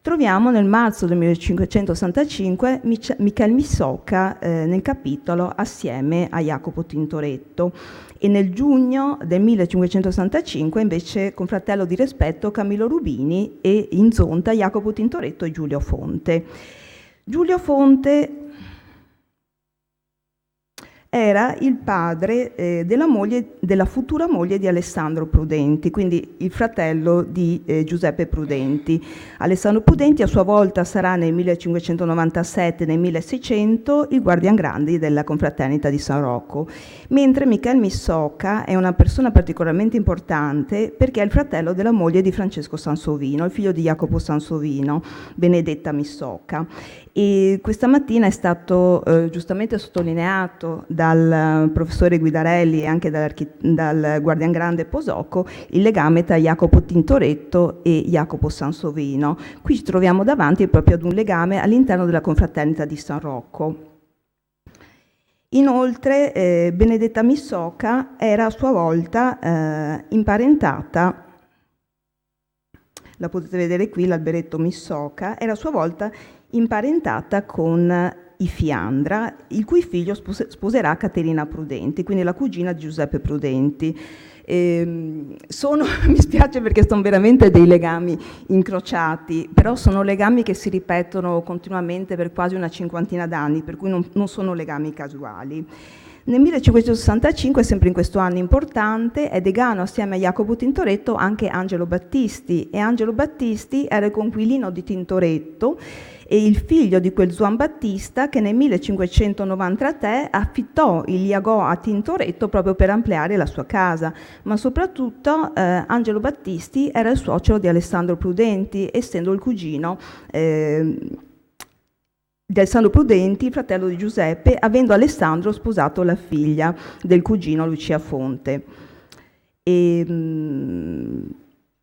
troviamo nel marzo del 1565 Michel Missoca nel capitolo assieme a Jacopo Tintoretto, e nel giugno del 1565 invece confratello di rispetto Camillo Rubini, e in zonta Jacopo Tintoretto e Giulio Fonte. Giulio Fonte era il padre della futura moglie di Alessandro Prudenti, quindi il fratello di Giuseppe Prudenti. Alessandro Prudenti a sua volta sarà nel 1597 e nel 1600 il guardian grande della confraternita di San Rocco, mentre Michel Missoca è una persona particolarmente importante perché è il fratello della moglie di Francesco Sansovino, il figlio di Jacopo Sansovino, Benedetta Missoca. E questa mattina è stato giustamente sottolineato dal professore Guidarelli e anche dal guardian grande Posocco il legame tra Jacopo Tintoretto e Jacopo Sansovino. Qui ci troviamo davanti proprio ad un legame all'interno della confraternita di San Rocco. Inoltre Benedetta Missoca era a sua volta imparentata, la potete vedere qui, l'alberetto Missoca, era a sua volta imparentata con I Fiandra, il cui figlio sposerà Caterina Prudenti, quindi la cugina di Giuseppe Prudenti. Mi spiace perché sono veramente dei legami incrociati, però sono legami che si ripetono continuamente per quasi una cinquantina d'anni, per cui non sono legami casuali. Nel 1565, sempre in questo anno importante, è decano assieme a Jacopo Tintoretto anche Angelo Battisti, e Angelo Battisti era il conquilino di Tintoretto e il figlio di quel Zuan Battista che nel 1593 affittò il Iagò a Tintoretto proprio per ampliare la sua casa, ma soprattutto Angelo Battisti era il suocero di Alessandro Prudenti, essendo il cugino di Alessandro Prudenti, fratello di Giuseppe, avendo Alessandro sposato la figlia del cugino Lucia Fonte.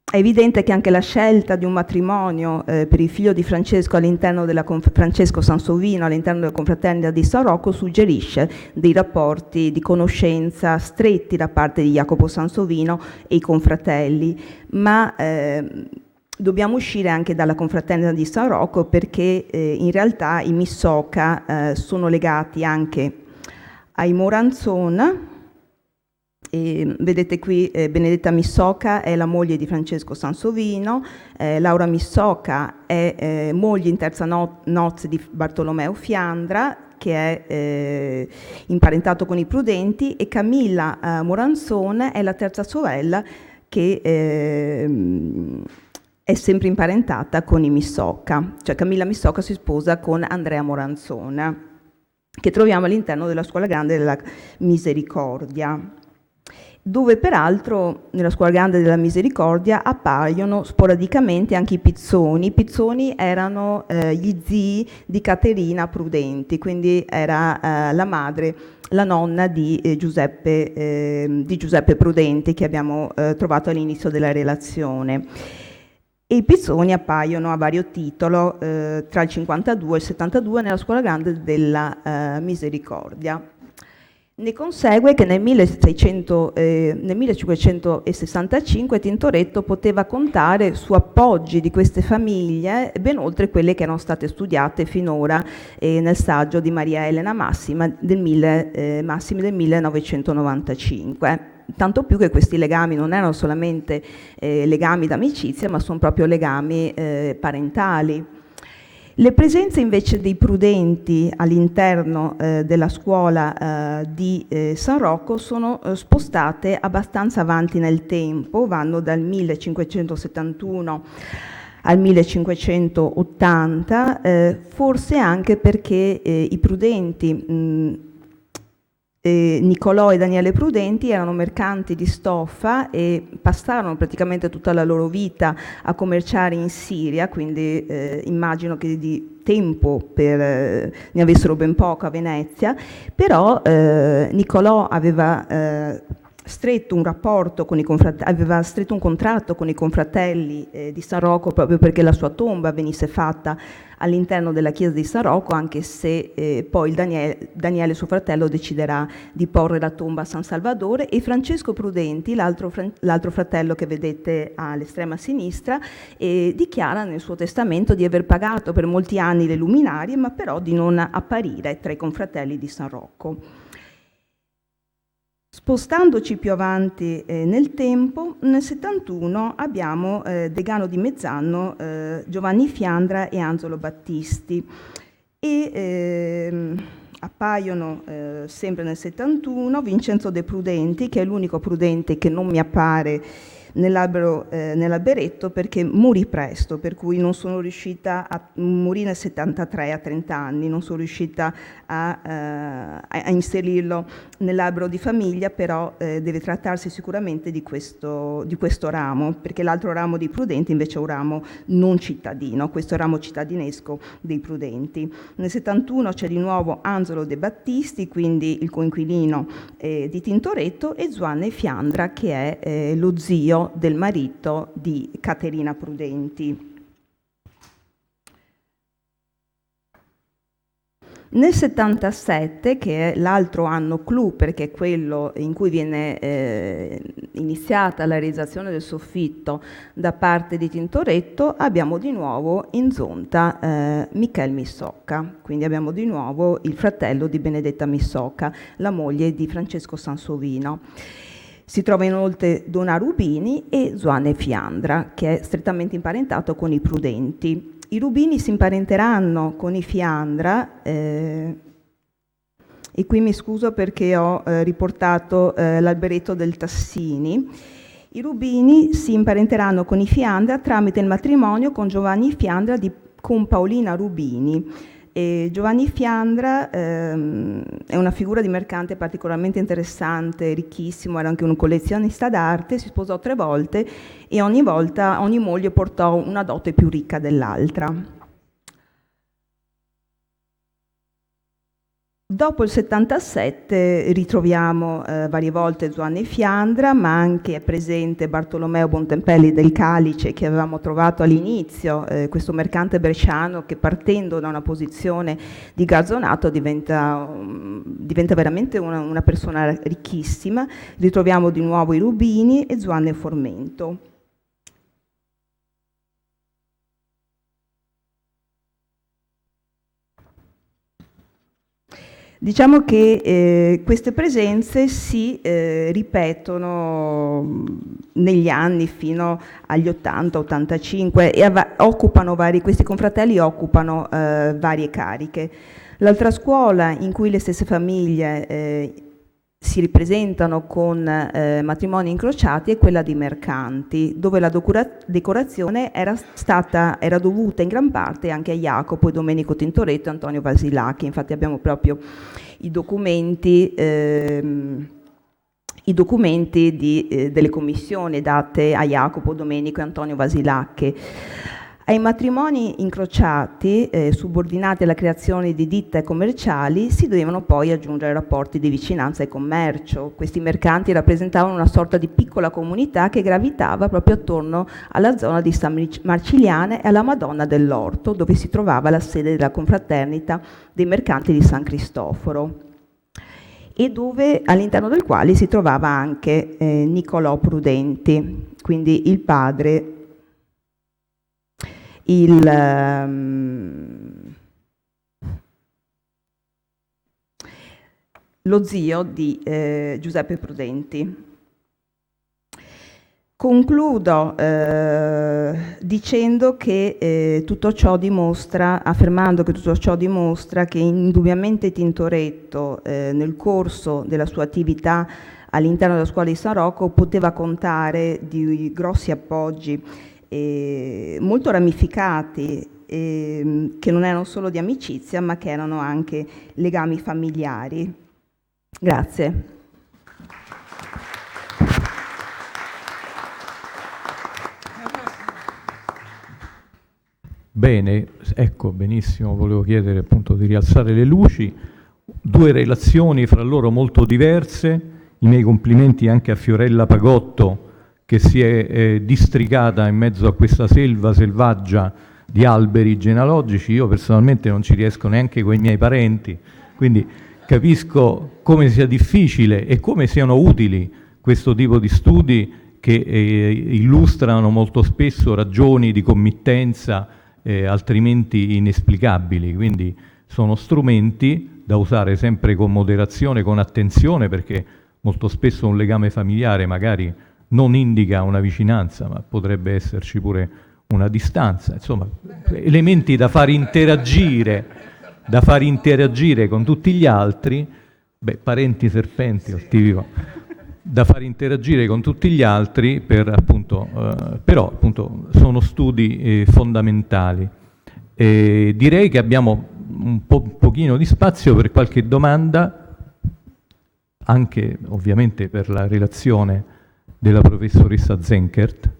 È evidente che anche la scelta di un matrimonio per il figlio di Francesco all'interno della Francesco Sansovino all'interno della confraternita di San Rocco suggerisce dei rapporti di conoscenza stretti da parte di Jacopo Sansovino e i confratelli, ma dobbiamo uscire anche dalla confraternita di San Rocco perché in realtà i Missoca sono legati anche ai Moranzon. Vedete qui Benedetta Missoca è la moglie di Francesco Sansovino, Laura Missoca è moglie in terza nozze di Bartolomeo Fiandra, che è imparentato con i Prudenti, e Camilla Moranzone è la terza sorella che è sempre imparentata con i Missoca, cioè Camilla Missoca si sposa con Andrea Moranzone, che troviamo all'interno della Scuola Grande della Misericordia, dove peraltro nella Scuola Grande della Misericordia appaiono sporadicamente anche i Pizzoni. I Pizzoni erano gli zii di Caterina Prudenti, quindi era la madre, la nonna di Giuseppe Prudenti, che abbiamo trovato all'inizio della relazione. E i Pizzoni appaiono a vario titolo tra il 52 e il 72 nella Scuola Grande della Misericordia. Ne consegue che nel 1565 Tintoretto poteva contare su appoggi di queste famiglie ben oltre quelle che erano state studiate finora nel saggio di Maria Elena Massimi del 1995. Tanto più che questi legami non erano solamente legami d'amicizia, ma sono proprio legami parentali. Le presenze invece dei Prudenti all'interno della scuola di San Rocco sono spostate abbastanza avanti nel tempo, vanno dal 1571 al 1580, forse anche perché i Prudenti, Niccolò e Daniele Prudenti, erano mercanti di stoffa e passarono praticamente tutta la loro vita a commerciare in Siria, quindi immagino che di tempo ne avessero ben poco a Venezia, però Niccolò aveva stretto un rapporto con aveva stretto un contratto con i confratelli di San Rocco proprio perché la sua tomba venisse fatta all'interno della chiesa di San Rocco, anche se poi Daniele, suo fratello, deciderà di porre la tomba a San Salvadore, e Francesco Prudenti, l'altro fratello che vedete all'estrema sinistra, dichiara nel suo testamento di aver pagato per molti anni le luminarie, ma però di non apparire tra i confratelli di San Rocco. Spostandoci più avanti nel tempo, nel 71 abbiamo decano di Mezzano Giovanni Fiandra e Angelo Battisti, e appaiono sempre nel 71 Vincenzo De Prudenti, che è l'unico Prudente che non mi appare nell'alberetto perché morì presto, per cui non sono riuscita morì nel 73 a 30 anni, non sono riuscita a inserirlo nell'albero di famiglia, però deve trattarsi sicuramente di questo ramo, perché l'altro ramo dei Prudenti invece è un ramo non cittadino, questo è il ramo cittadinesco dei Prudenti. Nel 71 c'è di nuovo Angelo De Battisti, quindi il coinquilino di Tintoretto, e Zuanne Fiandra, che è lo zio del marito di Caterina Prudenti. Nel 77, che è l'altro anno clou, perché è quello in cui viene iniziata la realizzazione del soffitto da parte di Tintoretto, abbiamo di nuovo in Zonta Michel Missocca, quindi abbiamo di nuovo il fratello di Benedetta Missocca, la moglie di Francesco Sansovino. Si trova inoltre Dona Rubini e Zuane Fiandra, che è strettamente imparentato con i Prudenti. I Rubini si imparenteranno con i Fiandra, e qui mi scuso perché ho riportato l'alberetto del Tassini. I Rubini si imparenteranno con i Fiandra tramite il matrimonio con Giovanni Fiandra con Paolina Rubini. Giovanni Fiandra è una figura di mercante particolarmente interessante, ricchissimo, era anche un collezionista d'arte, si sposò 3 volte e ogni moglie portò una dote più ricca dell'altra. Dopo il 77 ritroviamo varie volte Zuanne Fiandra, ma anche è presente Bartolomeo Bontempelli del Calice, che avevamo trovato all'inizio, questo mercante bresciano che partendo da una posizione di gazzonato diventa veramente una persona ricchissima. Ritroviamo di nuovo i Rubini e Zuanne Formento. Diciamo che queste presenze si ripetono negli anni fino agli 80-85 e questi confratelli occupano varie cariche. L'altra scuola in cui le stesse famiglie si ripresentano con matrimoni incrociati è quella di Mercanti, dove la decorazione era dovuta in gran parte anche a Jacopo e Domenico Tintoretto e Antonio Vasilacchi. Infatti abbiamo proprio i documenti delle commissioni date a Jacopo, Domenico e Antonio Vasilacchi. Ai matrimoni incrociati, subordinati alla creazione di ditte commerciali, si dovevano poi aggiungere rapporti di vicinanza e commercio. Questi mercanti rappresentavano una sorta di piccola comunità che gravitava proprio attorno alla zona di San Marciliane e alla Madonna dell'Orto, dove si trovava la sede della confraternita dei mercanti di San Cristoforo, e dove all'interno del quale si trovava anche Niccolò Prudenti, quindi il padre, lo zio di Giuseppe Prudenti. Concludo dicendo che affermando che tutto ciò dimostra che indubbiamente Tintoretto nel corso della sua attività all'interno della scuola di San Rocco poteva contare di grossi appoggi molto ramificati, che non erano solo di amicizia ma che erano anche legami familiari. Grazie. Bene, ecco, benissimo, volevo chiedere appunto di rialzare le luci, 2 relazioni fra loro molto diverse, i miei complimenti anche a Fiorella Pagotto che si è districata in mezzo a questa selva selvaggia di alberi genealogici. Io personalmente non ci riesco neanche con i miei parenti, quindi capisco come sia difficile e come siano utili questo tipo di studi che illustrano molto spesso ragioni di committenza altrimenti inesplicabili, quindi sono strumenti da usare sempre con moderazione, con attenzione, perché molto spesso un legame familiare magari non indica una vicinanza, ma potrebbe esserci pure una distanza, insomma, elementi da far interagire con tutti gli altri, parenti serpenti, da far interagire con tutti gli altri per appunto, però appunto sono studi fondamentali. Direi che abbiamo un pochino di spazio per qualche domanda, anche ovviamente per la relazione della professoressa Zenkert.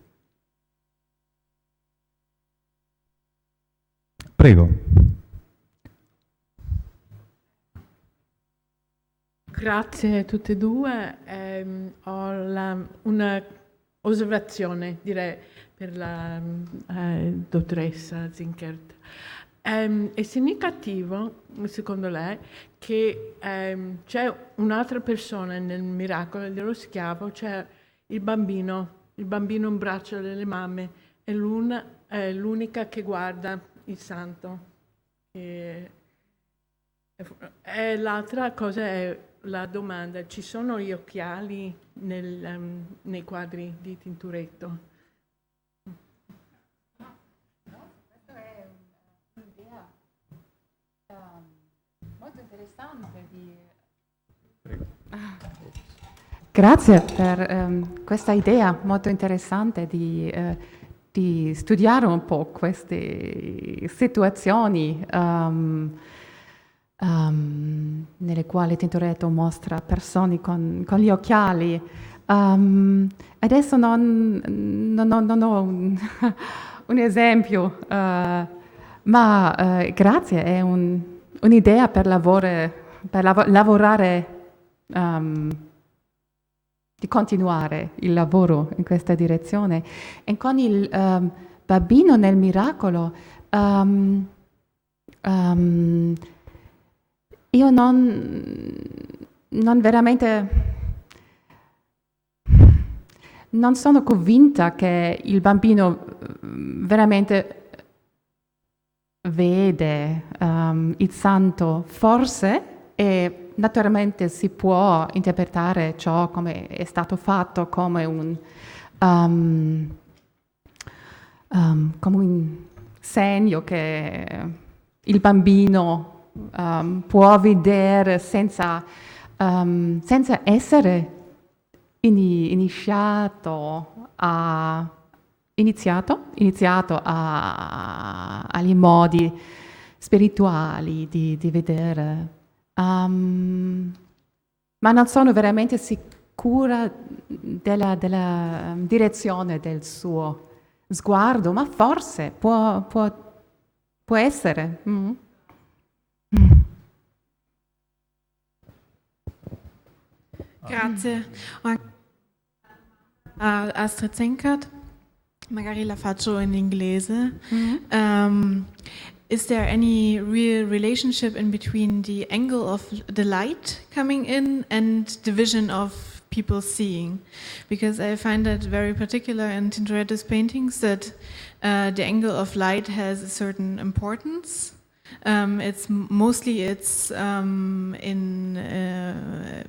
Prego. Grazie a tutte e due. Ho una osservazione, direi, per la dottoressa Zenkert. È significativo, secondo lei, che c'è un'altra persona nel miracolo dello schiavo, c'è il bambino in braccio delle mamme, è l'unica che guarda il santo. E l'altra cosa è la domanda: ci sono gli occhiali nei quadri di Tintoretto? Molto interessante Grazie per questa idea molto interessante di studiare un po' queste situazioni nelle quali Tintoretto mostra persone con gli occhiali. Adesso non ho un esempio, ma grazie, è un'idea per lavorare, di continuare il lavoro in questa direzione. E con il bambino nel miracolo, io non veramente, non sono convinta che il bambino veramente vede il santo. Forse, e naturalmente si può interpretare ciò come è stato fatto come un segno che il bambino può vedere senza essere iniziato agli modi spirituali di vedere. Ma non sono veramente sicura della direzione del suo sguardo, ma forse può essere. Grazie. Astrid Zenkert, magari la faccio in inglese. Is there any real relationship in between the angle of the light coming in and the vision of people seeing? Because I find that very particular in Tintoretto's paintings, that the angle of light has a certain importance. It's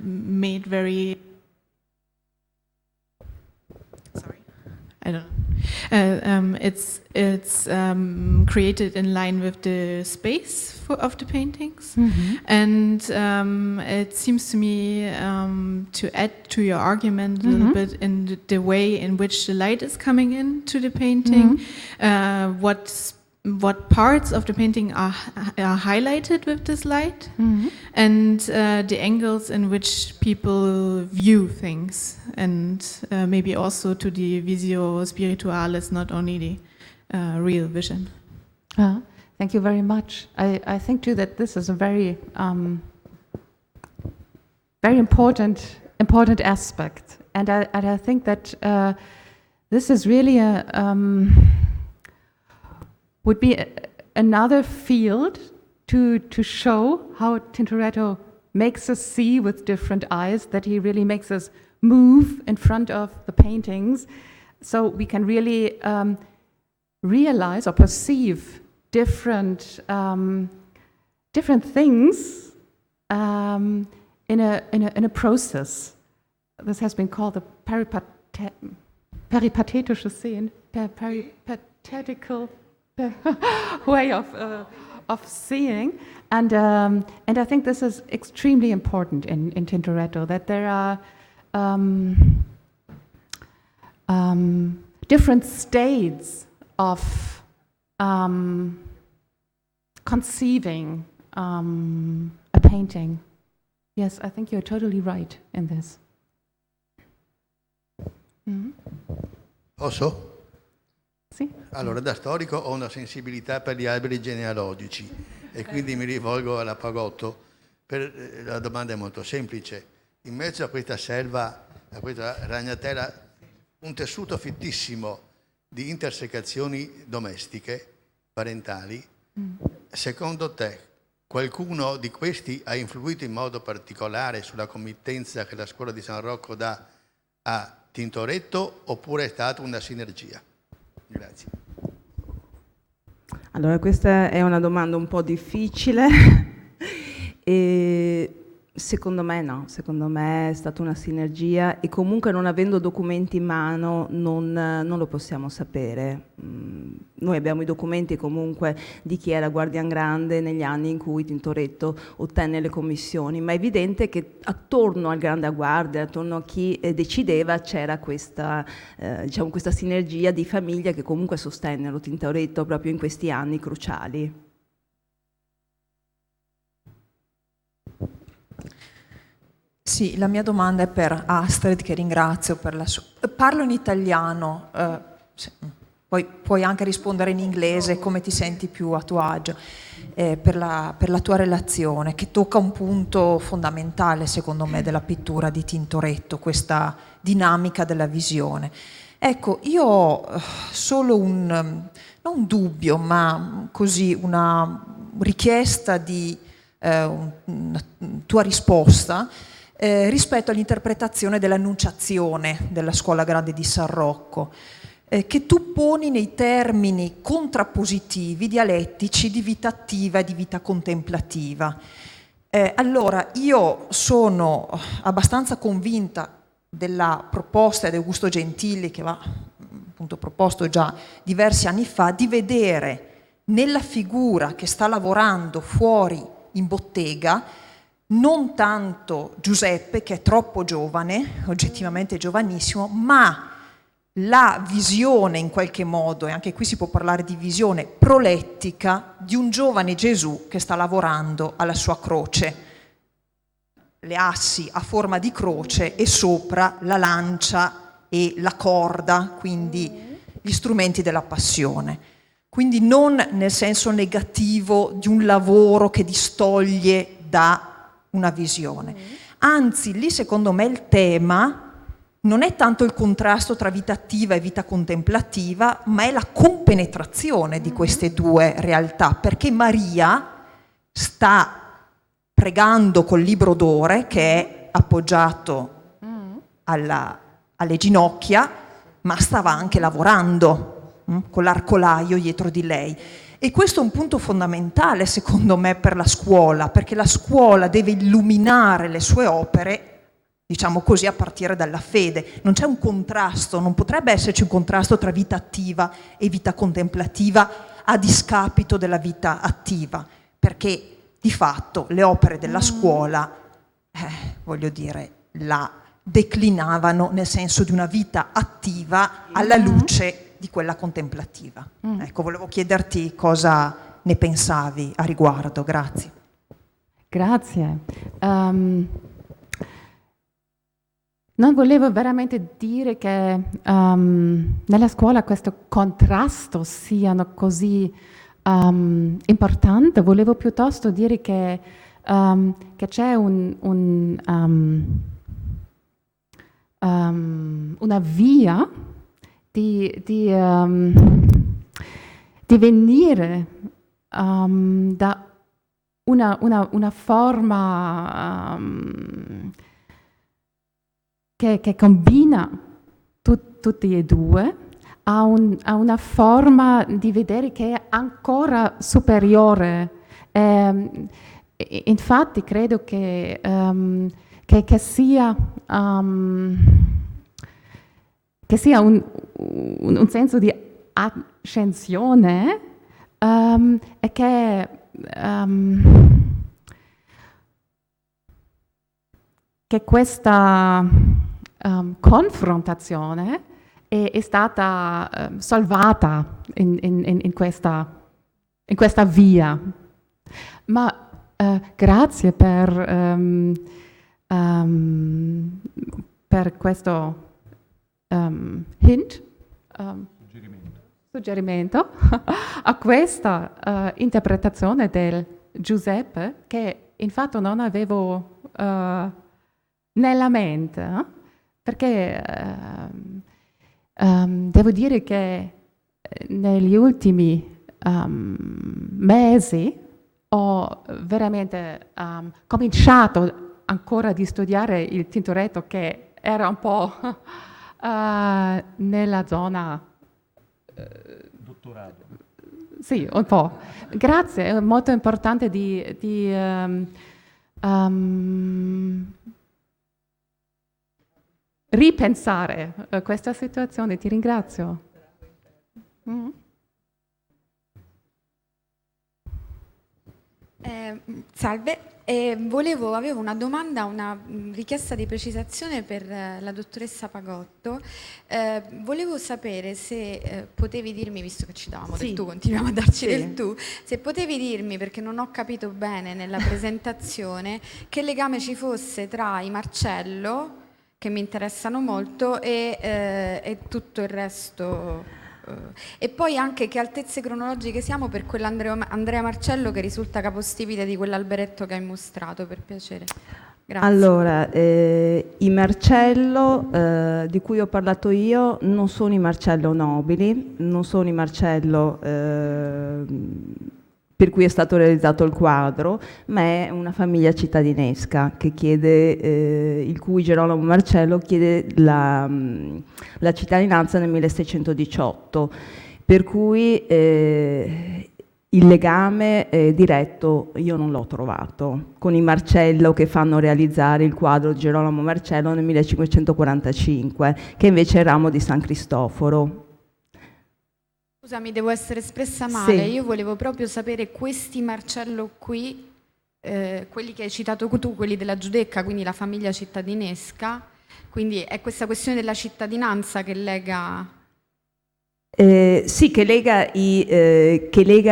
made very. Sorry, I don't know. It's created in line with the space of the paintings, and it seems to me to add to your argument a little bit in the way in which the light is coming into the painting, what parts of the painting are highlighted with this light, and the angles in which people view things, and maybe also to the visio spiritualis, not only the real vision. Thank you very much. I think too that this is a very important aspect, and I think that this is really would be another field to show how Tintoretto makes us see with different eyes, that he really makes us move in front of the paintings, so we can really realize or perceive different things in a process. This has been called the peripatetische Sehen, peripatetical way of seeing, and I think this is extremely important in Tintoretto, that there are different states of conceiving a painting. Yes, I think you're totally right in this. Posso? Sì. Allora, da storico ho una sensibilità per gli alberi genealogici e quindi mi rivolgo alla Pagotto. La domanda è molto semplice. In mezzo a questa selva, a questa ragnatela, un tessuto fittissimo di intersecazioni domestiche, parentali, secondo te qualcuno di questi ha influito in modo particolare sulla committenza che la scuola di San Rocco dà a Tintoretto, oppure è stata una sinergia? Grazie. Allora, questa è una domanda un po' difficile e secondo me no, secondo me è stata una sinergia e comunque non avendo documenti in mano non lo possiamo sapere. Noi abbiamo i documenti comunque di chi era Guardian Grande negli anni in cui Tintoretto ottenne le commissioni, ma è evidente che attorno al Grande a Guardia, attorno a chi decideva, c'era questa, diciamo, questa sinergia di famiglia che comunque sostennero Tintoretto proprio in questi anni cruciali. Sì, la mia domanda è per Astrid, che ringrazio per la sua... Parlo in italiano, poi puoi anche rispondere in inglese, come ti senti più a tuo agio, per la tua relazione, che tocca un punto fondamentale, secondo me, della pittura di Tintoretto, questa dinamica della visione. Ecco, io ho solo non un dubbio, ma così una richiesta di una tua risposta, rispetto all'interpretazione dell'Annunciazione della Scuola Grande di San Rocco, che tu poni nei termini contrappositivi, dialettici, di vita attiva e di vita contemplativa. Allora, io sono abbastanza convinta della proposta di Augusto Gentili, che va appunto proposto già diversi anni fa, di vedere nella figura che sta lavorando fuori in bottega non tanto Giuseppe, che è troppo giovane, oggettivamente giovanissimo, ma la visione in qualche modo, e anche qui si può parlare di visione prolettica, di un giovane Gesù che sta lavorando alla sua croce. Le assi a forma di croce e sopra la lancia e la corda, quindi gli strumenti della passione. Quindi non nel senso negativo di un lavoro che distoglie da una visione. Anzi, lì secondo me il tema non è tanto il contrasto tra vita attiva e vita contemplativa, ma è la compenetrazione di queste due realtà, perché Maria sta pregando col libro d'ore, che è appoggiato alle ginocchia, ma stava anche lavorando con l'arcolaio dietro di lei. E questo è un punto fondamentale, secondo me, per la scuola, perché la scuola deve illuminare le sue opere, diciamo così, a partire dalla fede. Non c'è un contrasto, non potrebbe esserci un contrasto tra vita attiva e vita contemplativa a discapito della vita attiva, perché di fatto le opere della scuola, voglio dire, la declinavano nel senso di una vita attiva alla luce di quella contemplativa. Ecco, volevo chiederti cosa ne pensavi a riguardo. Grazie. Grazie. Non volevo veramente dire che nella scuola questo contrasto siano così importante, volevo piuttosto dire che c'è una via di venire da una forma che combina tutti e due a una forma di vedere che è ancora superiore. Infatti credo che sia un senso di ascensione e che questa confrontazione è stata salvata in questa via. Ma grazie per questo suggerimento a questa interpretazione del Giuseppe che infatti non avevo nella mente, perché devo dire che negli ultimi mesi ho veramente cominciato ancora di studiare il Tintoretto, che era un po' nella zona... Dottorato. Sì, un po'. Grazie, è molto importante di ripensare questa situazione. Ti ringrazio. Mm. Salve, avevo una domanda, una richiesta di precisazione per la dottoressa Pagotto. Volevo sapere se potevi dirmi, visto che ci davamo del tu, continuiamo a darci del tu, se potevi dirmi, perché non ho capito bene nella presentazione, che legame ci fosse tra i Marcello, che mi interessano molto, e tutto il resto. E poi anche che altezze cronologiche siamo per quell'Andrea Marcello che risulta capostipite di quell'alberetto che hai mostrato, per piacere. Grazie. Allora, i Marcello di cui ho parlato io non sono i Marcello nobili, non sono i Marcello per cui è stato realizzato il quadro, ma è una famiglia cittadinesca che chiede, il cui Gerolamo Marcello chiede la cittadinanza nel 1618, per cui il legame diretto io non l'ho trovato con i Marcello che fanno realizzare il quadro di Gerolamo Marcello nel 1545, che invece è ramo di San Cristoforo. Scusami, devo essere espressa male. Sì. Io volevo proprio sapere questi Marcello qui, quelli che hai citato tu, quelli della Giudecca, quindi la famiglia cittadinesca. Quindi è questa questione della cittadinanza che lega... Sì, che lega i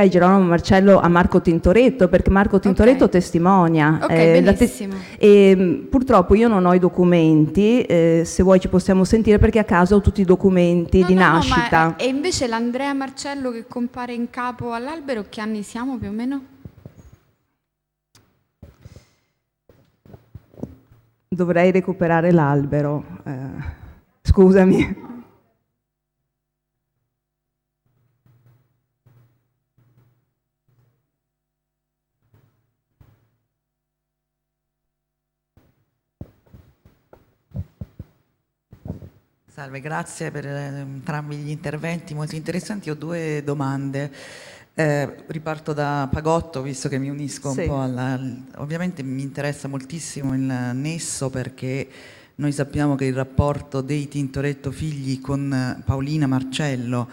Gerolamo Marcello a Marco Tintoretto, perché Marco Tintoretto testimonia. Ok, benissimo. Purtroppo io non ho i documenti, se vuoi ci possiamo sentire, perché a casa ho tutti i documenti di nascita. E invece l'Andrea Marcello che compare in capo all'albero, che anni siamo più o meno? Dovrei recuperare l'albero. Scusami. Salve, grazie per entrambi gli interventi molto interessanti. Ho due domande. Riparto da Pagotto, visto che mi unisco un po' ovviamente mi interessa moltissimo il nesso, perché noi sappiamo che il rapporto dei Tintoretto figli con Paolina Marcello,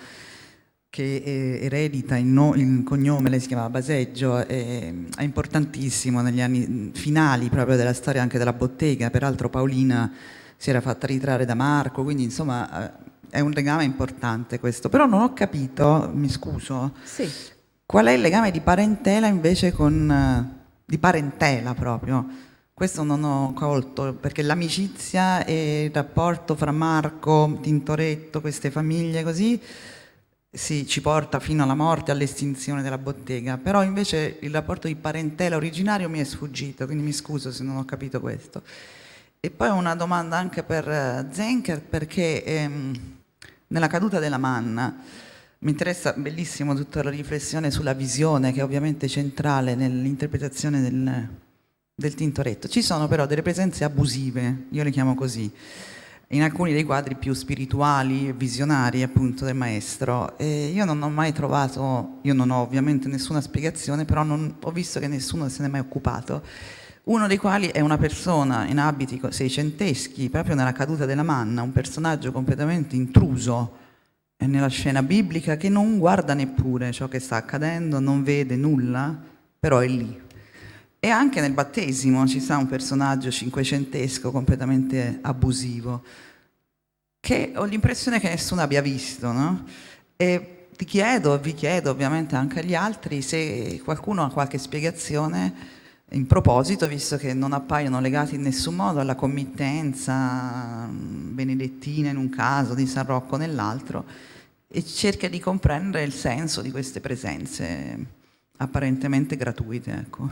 che eredita il cognome, lei si chiamava Baseggio, è importantissimo negli anni finali proprio della storia anche della bottega. Peraltro Paolina si era fatta ritrarre da Marco, quindi insomma è un legame importante questo. Però non ho capito, mi scuso, qual è il legame di parentela invece di parentela proprio. Questo non ho colto, perché l'amicizia e il rapporto fra Marco, Tintoretto, queste famiglie così, ci porta fino alla morte, all'estinzione della bottega. Però invece il rapporto di parentela originario mi è sfuggito, quindi mi scuso se non ho capito questo. E poi una domanda anche per Zenker, perché nella caduta della manna mi interessa bellissimo tutta la riflessione sulla visione, che è ovviamente centrale nell'interpretazione del Tintoretto. Ci sono però delle presenze abusive, io le chiamo così, in alcuni dei quadri più spirituali e visionari appunto del maestro. E io non ho mai trovato, io non ho ovviamente nessuna spiegazione, però ho visto che nessuno se ne è mai occupato. Uno dei quali è una persona in abiti seicenteschi, proprio nella caduta della manna, un personaggio completamente intruso nella scena biblica, che non guarda neppure ciò che sta accadendo, non vede nulla, però è lì. E anche nel battesimo ci sta un personaggio cinquecentesco completamente abusivo, che ho l'impressione che nessuno abbia visto, no? E vi chiedo ovviamente anche agli altri se qualcuno ha qualche spiegazione in proposito, visto che non appaiono legati in nessun modo alla committenza benedettina in un caso, di San Rocco nell'altro, e cerca di comprendere il senso di queste presenze apparentemente gratuite, ecco.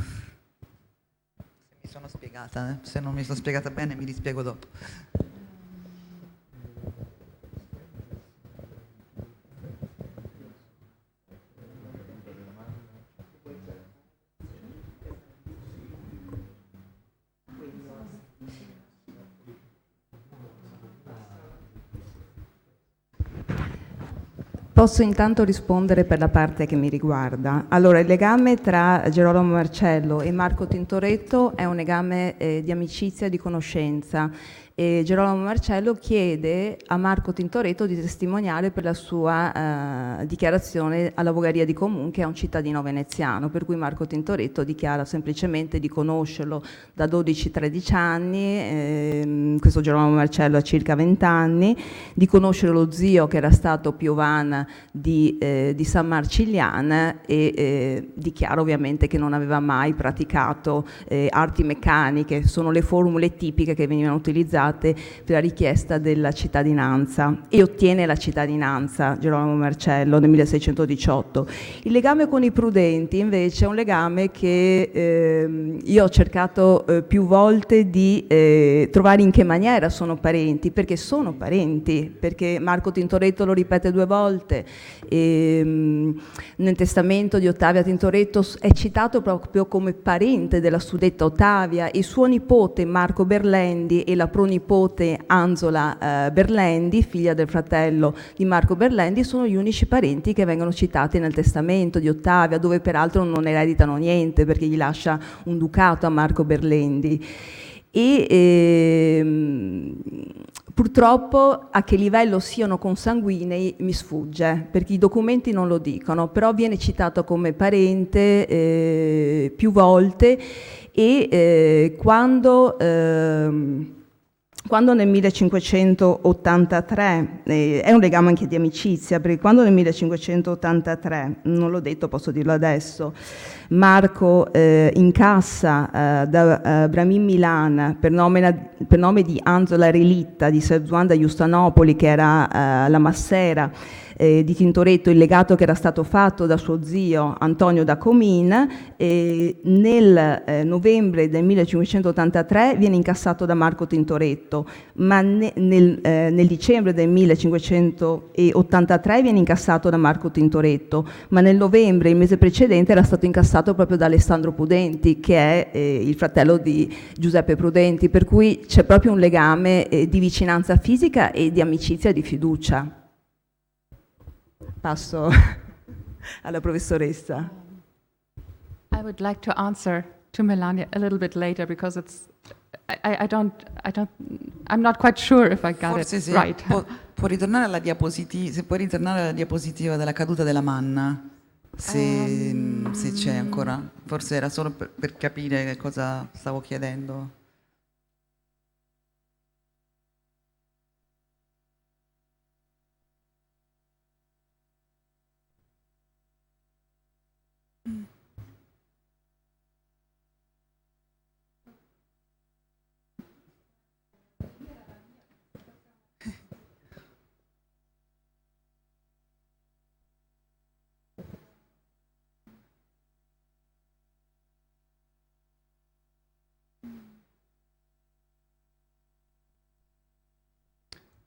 Se mi sono spiegata, se non mi sono spiegata bene mi rispiego dopo. Posso intanto rispondere per la parte che mi riguarda. Allora, il legame tra Gerolamo Marcello e Marco Tintoretto è un legame di amicizia e di conoscenza. E Gerolamo Marcello chiede a Marco Tintoretto di testimoniare per la sua dichiarazione all'Avvocaria di Comun, che è un cittadino veneziano, per cui Marco Tintoretto dichiara semplicemente di conoscerlo da 12-13 anni, questo Gerolamo Marcello ha circa 20 anni, di conoscere lo zio che era stato Piovan di San Marcilian e dichiara ovviamente che non aveva mai praticato arti meccaniche, sono le formule tipiche che venivano utilizzate per la richiesta della cittadinanza, e ottiene la cittadinanza Gerolamo Marcello nel 1618. Il legame con i Prudenti invece è un legame che io ho cercato più volte di trovare in che maniera sono parenti, perché Marco Tintoretto lo ripete 2 volte, nel testamento di Ottavia Tintoretto è citato proprio come parente della suddetta Ottavia, e suo nipote Marco Berlendi e la pronipote Anzola Berlendi, figlia del fratello di Marco Berlendi, sono gli unici parenti che vengono citati nel testamento di Ottavia, dove peraltro non ereditano niente perché gli lascia un ducato a Marco Berlendi. Purtroppo a che livello siano consanguinei mi sfugge, perché i documenti non lo dicono, però viene citato come parente più volte, e quando nel 1583, è un legame anche di amicizia, perché quando nel 1583, non l'ho detto, posso dirlo adesso, Marco incassa da Bramin Milan per nome di Anzola Relitta di Serzuan da Giustanopoli, che era la massera di Tintoretto, il legato che era stato fatto da suo zio Antonio da Comin, nel novembre del 1583 viene incassato da Marco Tintoretto, ma nel dicembre del 1583 viene incassato da Marco Tintoretto, ma nel novembre, il mese precedente, era stato incassato proprio da Alessandro Prudenti, che è il fratello di Giuseppe Prudenti, per cui c'è proprio un legame di vicinanza fisica e di amicizia e di fiducia. Passo alla professoressa. I would like to answer to Melania a little bit later, because it's I'm not quite sure if I got Forse it se right. può ritornare alla diapositiva, se puoi ritornare alla diapositiva della caduta della manna, se c'è ancora. Forse era solo per capire che cosa stavo chiedendo.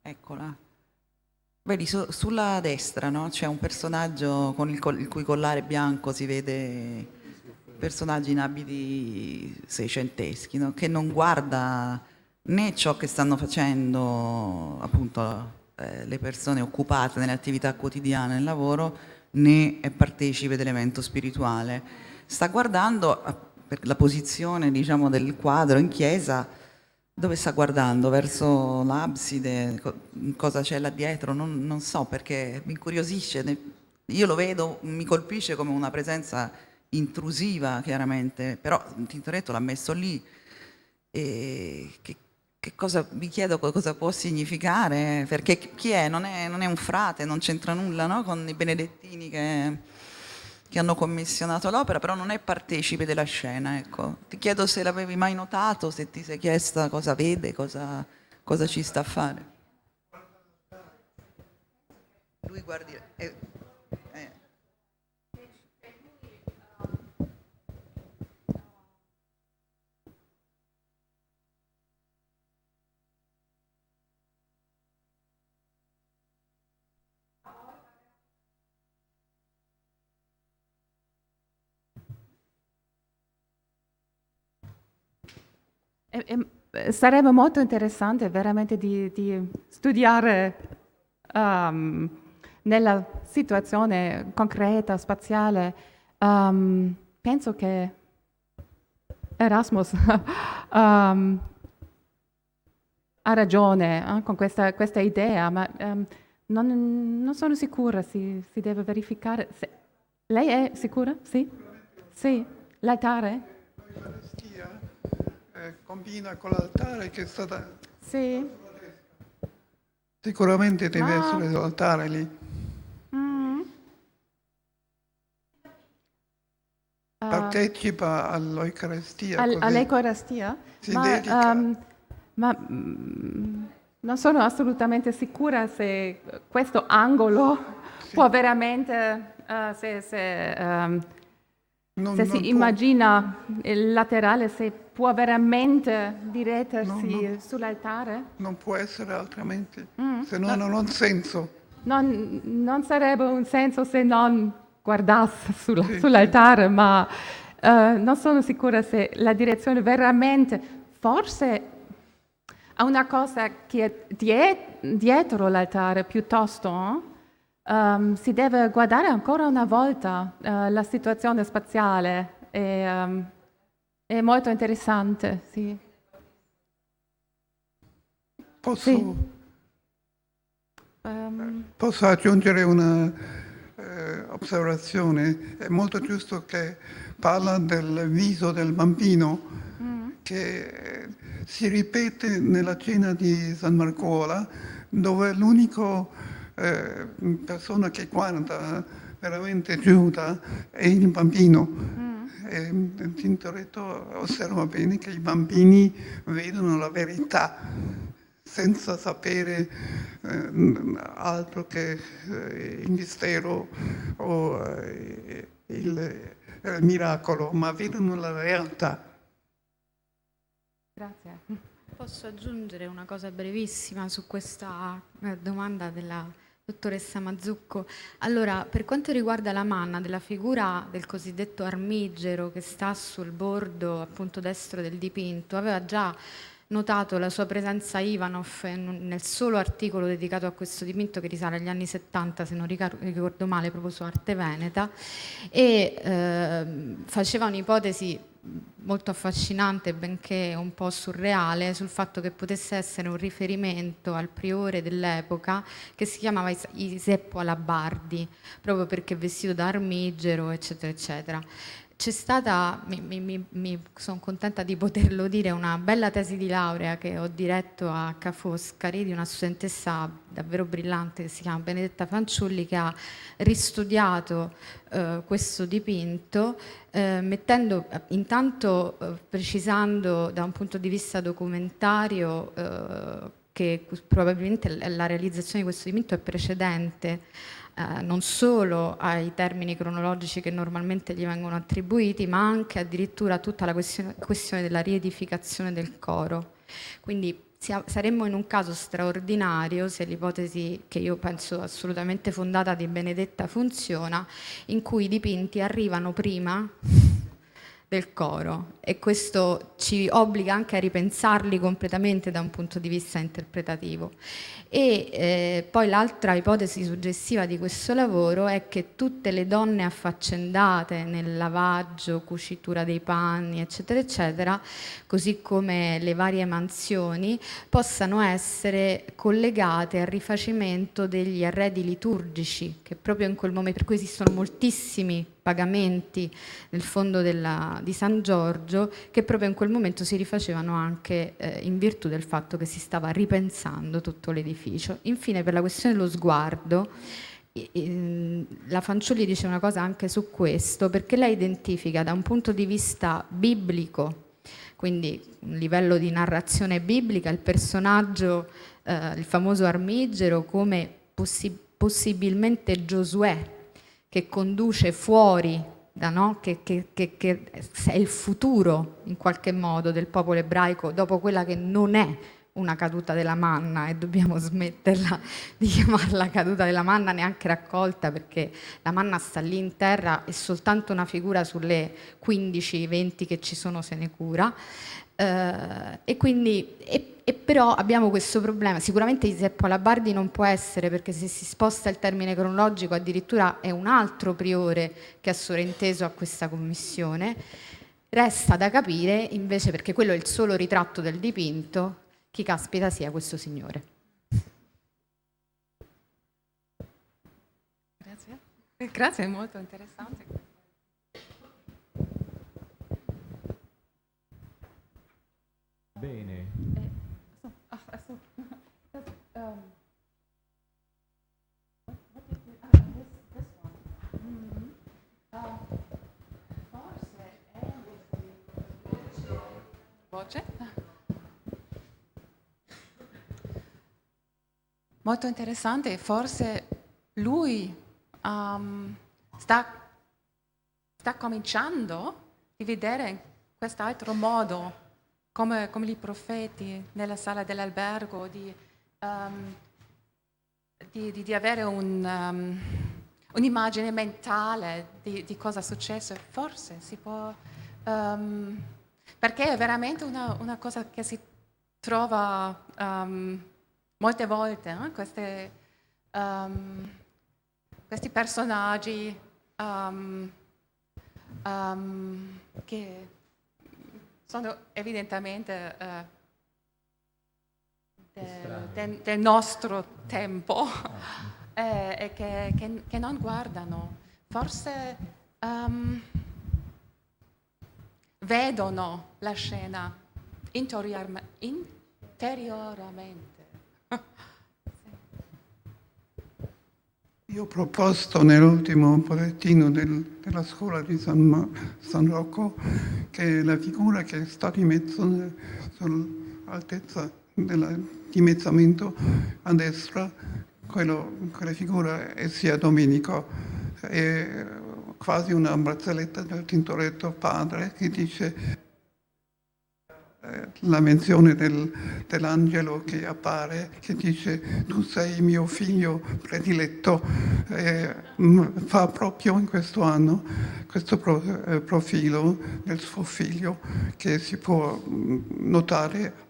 Eccola. Vedi, sulla destra, no? C'è un personaggio con il cui collare bianco si vede personaggi in abiti seicenteschi, no? Che non guarda né ciò che stanno facendo appunto le persone occupate nelle attività quotidiane, nel lavoro, né è partecipe dell'evento spirituale. Sta guardando per la posizione, diciamo, del quadro in chiesa. Dove sta guardando? Verso l'abside? Cosa c'è là dietro? Non so, perché mi incuriosisce. Io lo vedo, mi colpisce come una presenza intrusiva, chiaramente, però Tintoretto l'ha messo lì. E che cosa, vi chiedo cosa può significare, perché chi è? Non è un frate, non c'entra nulla, no? Con i benedettini che hanno commissionato l'opera, però non è partecipe della scena, ecco. Ti chiedo se l'avevi mai notato, se ti sei chiesta cosa vede, cosa ci sta a fare. Lui guardi... Sarebbe molto interessante veramente di studiare nella situazione concreta, spaziale, penso che Erasmus ha ragione con questa idea, ma non sono sicura, si deve verificare. Lei è sicura? Sì? Sì, l'altare? L'Eucaristia combina con l'altare che è stata... Sì. Sicuramente deve essere l'altare lì. Partecipa all'Eucaristia. All'Eucaristia? Si dedica. Non sono assolutamente sicura se questo angolo può veramente, se si immagina il laterale, se può veramente direttersi sull'altare. Non può essere altrimenti, se no non ha un senso. Non sarebbe un senso se non guardasse sull'altare, ma non sono sicura se la direzione veramente, forse a una cosa che è dietro l'altare piuttosto, si deve guardare ancora una volta la situazione spaziale, è molto interessante, sì. Posso aggiungere una osservazione? È molto giusto che parla del viso del bambino che si ripete nella cena di San Marcola, dove l'unico persona che guarda veramente Giuda è il bambino. E Tintoretto osserva bene che i bambini vedono la verità senza sapere altro che il mistero o il miracolo, ma vedono la realtà. Grazie. Posso aggiungere una cosa brevissima su questa domanda della dottoressa Mazzucco? Allora, per quanto riguarda la manna, della figura del cosiddetto armigero che sta sul bordo appunto destro del dipinto, aveva già notato la sua presenza Ivanov nel solo articolo dedicato a questo dipinto che risale agli anni 70, se non ricordo male, proprio su Arte Veneta, e faceva un'ipotesi molto affascinante, benché un po' surreale, sul fatto che potesse essere un riferimento al priore dell'epoca che si chiamava Iseppo Alabardi, proprio perché vestito da armigero, eccetera, eccetera. C'è stata, sono contenta di poterlo dire, una bella tesi di laurea che ho diretto a Ca' Foscari di una studentessa davvero brillante che si chiama Benedetta Fanciulli, che ha ristudiato questo dipinto, mettendo intanto precisando da un punto di vista documentario che probabilmente la realizzazione di questo dipinto è precedente non solo ai termini cronologici che normalmente gli vengono attribuiti, ma anche addirittura tutta la questione della riedificazione del coro. Quindi saremmo in un caso straordinario, se l'ipotesi che io penso assolutamente fondata di Benedetta funziona, in cui i dipinti arrivano prima del coro, e questo ci obbliga anche a ripensarli completamente da un punto di vista interpretativo. E poi l'altra ipotesi suggestiva di questo lavoro è che tutte le donne affaccendate nel lavaggio, cucitura dei panni, eccetera, eccetera, così come le varie mansioni, possano essere collegate al rifacimento degli arredi liturgici, che proprio in quel momento, per cui esistono moltissimi pagamenti nel fondo di San Giorgio, che proprio in quel momento si rifacevano anche in virtù del fatto che si stava ripensando tutto l'edificio. Infine, per la questione dello sguardo, la Fanciulli dice una cosa anche su questo, perché lei identifica da un punto di vista biblico, quindi un livello di narrazione biblica, il personaggio, il famoso armigero, come possibilmente Giosuè, che conduce fuori, che è il futuro in qualche modo del popolo ebraico dopo quella che non è una caduta della manna e dobbiamo smetterla di chiamarla caduta della manna, neanche raccolta, perché la manna sta lì in terra e soltanto una figura sulle 15-20 che ci sono se ne cura. E quindi però abbiamo questo problema. Sicuramente Giuseppe Alabardi non può essere, perché se si sposta il termine cronologico addirittura è un altro priore che ha sovrinteso a questa commissione. Resta da capire invece, perché quello è il solo ritratto del dipinto, chi caspita sia questo signore. Grazie, è molto interessante. Bene. Molto interessante, forse lui sta cominciando a vedere in quest'altro modo, come i profeti nella sala dell'albergo, di avere un'immagine mentale di cosa è successo. Forse si può, perché è veramente una cosa che si trova molte volte, questi personaggi che sono evidentemente del nostro tempo e che non guardano. Forse vedono la scena interiormente. Io ho proposto nell'ultimo bollettino della scuola di San Rocco che la figura che sta di mezzo sull'altezza del dimezzamento a destra, quella figura sia Domenico, è quasi una barzelletta del Tintoretto padre che dice la menzione dell'angelo che appare, che dice tu sei mio figlio prediletto, fa proprio in questo anno questo profilo del suo figlio che si può notare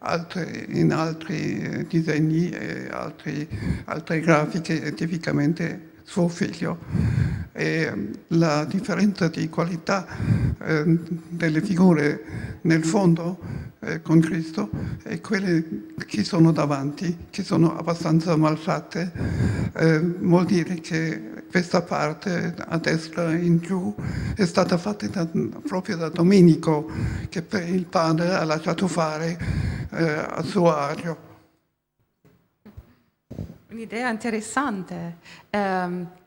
in altri disegni e altre grafiche, tipicamente suo figlio. E la differenza di qualità delle figure nel fondo con Cristo e quelle che sono davanti, che sono abbastanza malfatte, vuol dire che questa parte a destra in giù è stata fatta proprio da Domenico, che per il padre ha lasciato fare a suo agio. Un'idea interessante.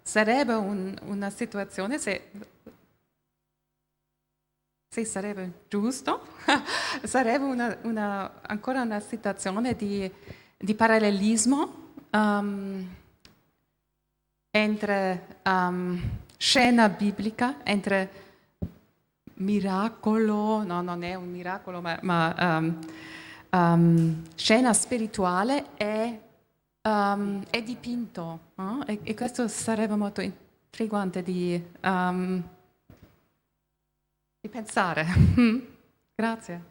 Sarebbe una situazione, se sarebbe giusto, sarebbe ancora una situazione di parallelismo entre scena biblica, entre miracolo, no, non è un miracolo, ma scena spirituale è dipinto, no? E questo sarebbe molto intrigante di pensare. Grazie.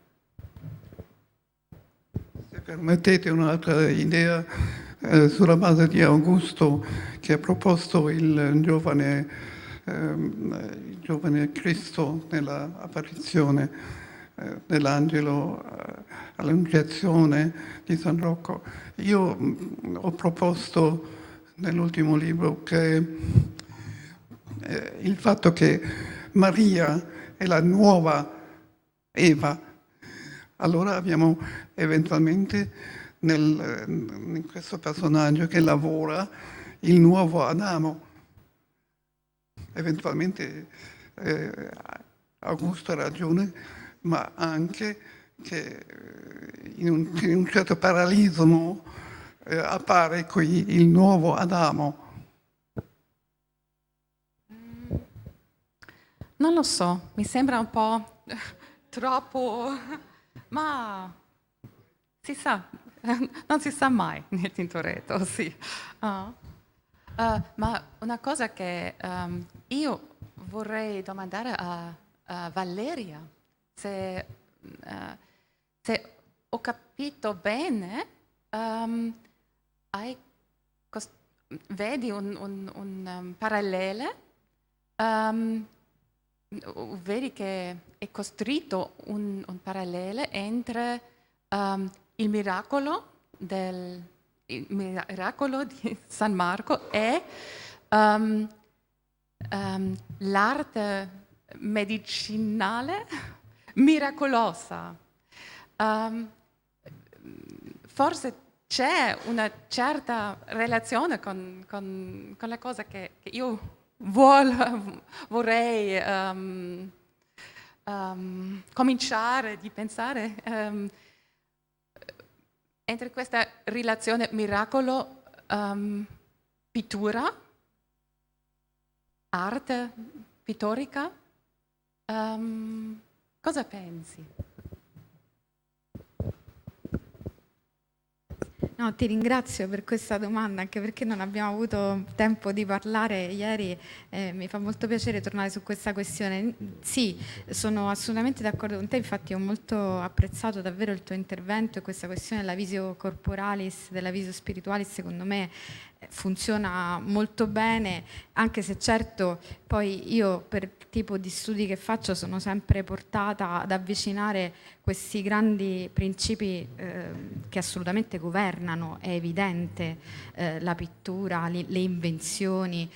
Se permettete un'altra idea sulla base di Augusto, che ha proposto il giovane Cristo nell'apparizione dell'angelo all'Annunciazione di San Rocco. Io ho proposto nell'ultimo libro che il fatto che Maria è la nuova Eva, allora abbiamo eventualmente in questo personaggio che lavora il nuovo Adamo. Eventualmente Augusto ha ragione, ma anche che in un certo parallelismo appare qui il nuovo Adamo. Non lo so, mi sembra un po' troppo, ma si sa, non si sa mai nel Tintoretto, sì. Ma una cosa che io vorrei domandare a Valeria, se ho capito bene, vedi un parallelo, vedi che è costruito un parallelo entre il miracolo di San Marco e l'arte medicinale miracolosa. Forse c'è una certa relazione con la cosa che io vorrei cominciare di pensare entre questa relazione miracolo, pittura, arte pittorica. Cosa pensi? No, ti ringrazio per questa domanda, anche perché non abbiamo avuto tempo di parlare ieri. Mi fa molto piacere tornare su questa questione. Sì, sono assolutamente d'accordo con te, infatti ho molto apprezzato davvero il tuo intervento e questa questione della visio corporalis, della visio spiritualis, secondo me funziona molto bene, anche se certo poi io per il tipo di studi che faccio sono sempre portata ad avvicinare questi grandi principi che assolutamente governano, è evidente, la pittura, le invenzioni,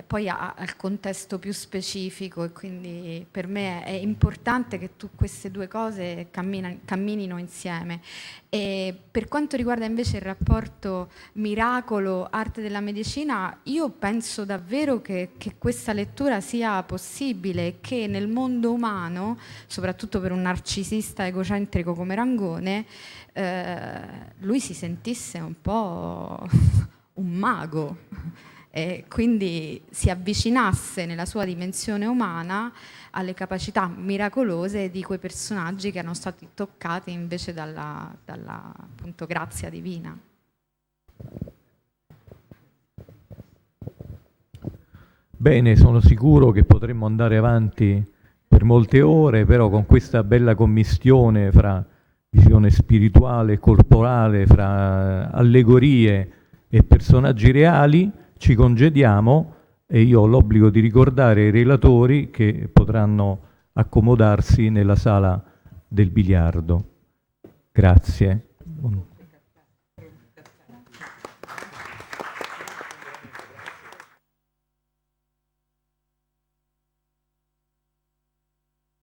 poi al contesto più specifico, e quindi per me è importante che queste due cose camminino insieme. E per quanto riguarda invece il rapporto miracolo, arte della medicina, io penso davvero che questa lettura sia possibile e che nel mondo umano, soprattutto per un narcisista egocentrico come Rangone, lui si sentisse un po' un mago e quindi si avvicinasse nella sua dimensione umana alle capacità miracolose di quei personaggi che erano stati toccati invece dalla appunto grazia divina. Bene, sono sicuro che potremmo andare avanti per molte ore, però con questa bella commistione fra visione spirituale e corporale, fra allegorie e personaggi reali, ci congediamo e io ho l'obbligo di ricordare ai relatori che potranno accomodarsi nella sala del biliardo. Grazie.